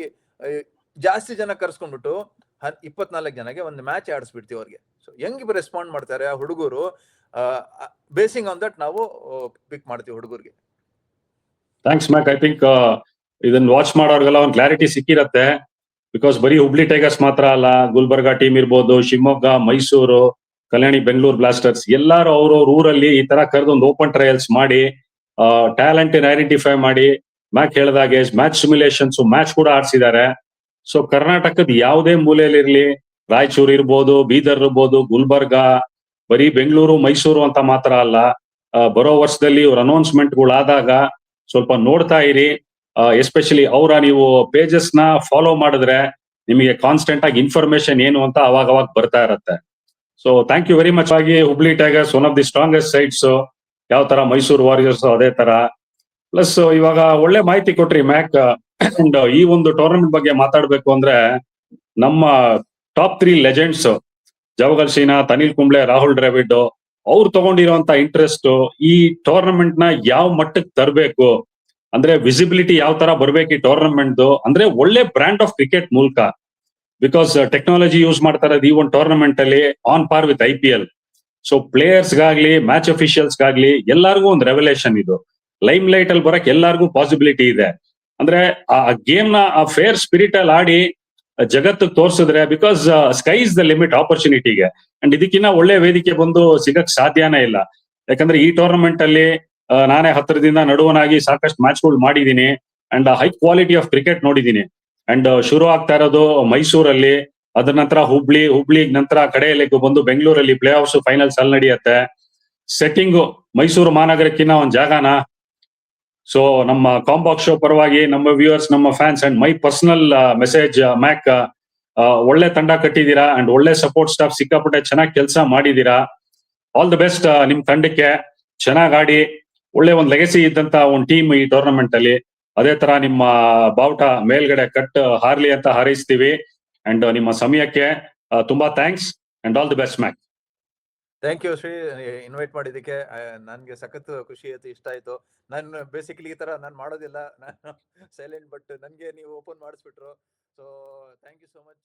ಜಾಸ್ತಿ ಜನ ಕರ್ಸ್ಕೊಂಡ್ಬಿಟ್ಟು 24 ಜನಕ್ಕೆ ಒಂದು ಮ್ಯಾಚ್ ಆಡಿಸ್ಬಿಡ್ತೀವಿ ಅವ್ರಿಗೆ. ಸೊ ಹೆಂಗ್ ರೆಸ್ಪಾಂಡ್ ಮಾಡ್ತಾರೆ ಆ ಹುಡುಗರು, ಬೇಸಿಂಗ್ ಆನ್ ದಟ್ ನಾವು ಪಿಕ್ ಮಾಡ್ತೀವಿ ಹುಡುಗರಿಗೆ. Thanks Mac. ಐ ಥಿಂಕ್ ಇದನ್ನ ವಾಚ್ ಮಾಡೋರ್ಗೆಲ್ಲ ಒಂದು ಕ್ಲಾರಿಟಿ ಸಿಕ್ಕಿರತ್ತೆ. ಬಿಕಾಸ್ ಬರೀ ಹುಬ್ಳಿ ಟೈಗರ್ಸ್ ಮಾತ್ರ ಅಲ್ಲ, ಗುಲ್ಬರ್ಗಾ ಟೀಮ್ ಇರ್ಬೋದು, ಶಿವಮೊಗ್ಗ, ಮೈಸೂರು, ಕಲ್ಯಾಣಿ, ಬೆಂಗಳೂರು ಬ್ಲಾಸ್ಟರ್ಸ್, ಎಲ್ಲಾರು ಅವ್ರವ್ರ ಊರಲ್ಲಿ ಈ ತರ ಕರೆದು ಒಂದು ಓಪನ್ ಟ್ರಯಲ್ಸ್ ಮಾಡಿ ಟ್ಯಾಲೆಂಟ್ ಐಡೆಂಟಿಫೈ ಮಾಡಿ, ಮ್ಯಾಕ್ ಹೇಳಿದಾಗೆ ಮ್ಯಾಚ್ ಸಿಮ್ಯುಲೇಷನ್ಸ್ ಮ್ಯಾಚ್ ಕೂಡ ಆಡ್ಸಿದ್ದಾರೆ. ಸೊ ಕರ್ನಾಟಕದ ಯಾವುದೇ ಮೂಲೆಯಲ್ಲಿರ್ಲಿ, ರಾಯಚೂರು ಇರ್ಬೋದು, ಬೀದರ್ ಇರ್ಬೋದು, ಗುಲ್ಬರ್ಗಾ, ಬರೀ ಬೆಂಗಳೂರು, ಮೈಸೂರು ಅಂತ ಮಾತ್ರ ಅಲ್ಲ, ಬರೋ ವರ್ಷದಲ್ಲಿ ಇವ್ರ ಅನೌನ್ಸ್ಮೆಂಟ್ಗಳಾದಾಗ ಸ್ವಲ್ಪ ನೋಡ್ತಾ ಇರಿ. ಎಸ್ಪೆಷಲಿ ಅವರ ನೀವು ಪೇಜಸ್ ನ ಫಾಲೋ ಮಾಡಿದ್ರೆ ನಿಮಗೆ ಕಾನ್ಸ್ಟೆಂಟ್ ಆಗಿ ಇನ್ಫಾರ್ಮೇಶನ್ ಏನು ಅಂತ ಅವಾಗ ಬರ್ತಾ ಇರತ್ತೆ. So thank you very much. ಆಗಿ Hubli Tigers one of the strongest sides, ಯಾವ ತರ ಮೈಸೂರು ವಾರಿಯರ್ಸ್ ಅದೇ ತರ. ಪ್ಲಸ್ ಇವಾಗ ಒಳ್ಳೆ ಮಾಹಿತಿ ಕೊಟ್ರಿ ಮ್ಯಾಕ್. ಅಂಡ್ ಈ ಒಂದು ಟೂರ್ನಮೆಂಟ್ ಬಗ್ಗೆ ಮಾತಾಡ್ಬೇಕು ಅಂದ್ರೆ ನಮ್ಮ ಟಾಪ್ 3 ಲೆಜೆಂಡ್ಸ್ ಜವಗಲ್ ಶ್ರೀನಾಥ್, ಅನಿಲ್ ಕುಂಬ್ಳೆ, ರಾಹುಲ್ ದ್ರಾವಿಡ್, ಅವ್ರು ತಗೊಂಡಿರುವಂತ ಇಂಟ್ರೆಸ್ಟ್ ಈ ಟೂರ್ನಮೆಂಟ್ ನ ಯಾವ ಮಟ್ಟಕ್ಕೆ ತರಬೇಕು ಅಂದ್ರೆ ವಿಸಿಬಿಲಿಟಿ ಯಾವ ತರ ಬರ್ಬೇಕು ಈ ಟೂರ್ನಮೆಂಟ್, ಅಂದ್ರೆ ಒಳ್ಳೆ ಬ್ರ್ಯಾಂಡ್ ಆಫ್ ಕ್ರಿಕೆಟ್ ಮೂಲಕ. ಬಿಕಾಸ್ ಟೆಕ್ನಾಲಜಿ ಯೂಸ್ ಮಾಡ್ತಾ ಇರೋದು ಈ ಒಂದು ಟೂರ್ನಮೆಂಟ್ ಅಲ್ಲಿ on par with IPL. So players ಗಾಗ್ಲಿ, ಮ್ಯಾಚ್ ಅಫಿಷಿಯಲ್ಸ್ ಗಾಗ್ಲಿ ಎಲ್ಲಾರ್ಗು ಒಂದು ರೆವಲ್ಯೂಷನ್. ಇದು ಲೈಮ್ ಲೈಟ್ ಅಲ್ಲಿ ಬರಕ್ ಎಲ್ಲಾರ್ಗು ಪಾಸಿಬಿಲಿಟಿ ಇದೆ. ಅಂದ್ರೆ ಆ ಗೇಮ್ ನ ಆ ಫೇರ್ ಸ್ಪಿರಿಟ್ ಅಲ್ಲಿ ಆಡಿ ಜಗತ್ತಿಗೆ ತೋರ್ಸಿದ್ರೆ, because sky is the limit ಆಪರ್ಚುನಿಟಿಗೆ. ಅಂಡ್ ಇದಕ್ಕಿನ್ನ ಒಳ್ಳೆ ವೇದಿಕೆ ಬಂದು ಸಿಗಕ್ ಸಾಧ್ಯನೇ ಇಲ್ಲ. ಯಾಕಂದ್ರೆ ಈ ಟೂರ್ನಮೆಂಟ್ ಅಲ್ಲಿ ನಾನೇ ಹತ್ತಿರದಿಂದ ನಡುವನಾಗಿ ಸಾಕಷ್ಟು ಮ್ಯಾಚ್ಗಳು ಮಾಡಿದೀನಿ and high quality of cricket ನೋಡಿದೀನಿ. ಅಂಡ್ ಶುರು ಆಗ್ತಾ ಇರೋದು ಮೈಸೂರಲ್ಲಿ, ಅದ್ರ ನಂತರ ಹುಬ್ಳಿ ನಂತರ ಕಡೆಯಲ್ಲಿ ಬಂದು ಬೆಂಗಳೂರಲ್ಲಿ ಪ್ಲೇ ಆಫ್ಸ್ ಫೈನಲ್ಸ್ ಅಲ್ಲಿ ನಡೆಯುತ್ತೆ. ಸೆಟ್ಟಿಂಗು ಮೈಸೂರು ಮಹಾನಗರಕ್ಕಿನ್ನ ಒಂದ್ ಜಾಗನ. ಸೊ ನಮ್ಮ ಕಾಂಬಾಕ್ಸ್ ಶೋ ಪರವಾಗಿ ನಮ್ಮ ವ್ಯೂವರ್ಸ್, ನಮ್ಮ fans and my personal message, ಮ್ಯಾಕ್ ಒಳ್ಳೆ ತಂಡ ಕಟ್ಟಿದೀರಾ ಅಂಡ್ ಒಳ್ಳೆ ಸಪೋರ್ಟ್ ಸ್ಟಾಫ್, ಸಿಕ್ಕಾಪಟ್ಟೆ ಚೆನ್ನಾಗಿ ಕೆಲಸ ಮಾಡಿದೀರಾ. ಆಲ್ ದಿ ಬೆಸ್ಟ್ ನಿಮ್ ತಂಡಕ್ಕೆ. ಚೆನ್ನಾಗಿ ಆಡಿ ಒಳ್ಳೆ ಒಂದು ಲೆಗಸಿ ಇದ್ದಂತ ಒಂದು ಟೀಮ್ ಈ ಟೂರ್ನಮೆಂಟ್ ಅಲ್ಲಿ. ಅದೇ ತರ ನಿಮ್ಮ ಬಾವುಟ ಮೇಲ್ಗಡೆ ಕಟ್ ಹಾರ್ಲಿ ಅಂತ ಹಾರೈಸ್ತೀವಿ. ಅಂಡ್ ನಿಮ್ಮ ಸಮಯಕ್ಕೆ ತುಂಬಾ thanks and all the best Mac. Thank you Sri, invite ಮಾಡಿದ್ದಕ್ಕೆ. ನನ್ಗೆ ಸಖತ್ ಖುಷಿ ಆಯ್ತು, ಇಷ್ಟ ಆಯ್ತು. ನಾನು ಬೇಸಿಕಲಿ ಈ ತರ ನಾನು ಮಾಡೋದಿಲ್ಲ, ನಾನು ಸೈಲೆಂಟ್, ಬಟ್ ನನ್ಗೆ ನೀವು ಓಪನ್ ಮಾಡಿಸ್ಬಿಟ್ರು. So thank you so much.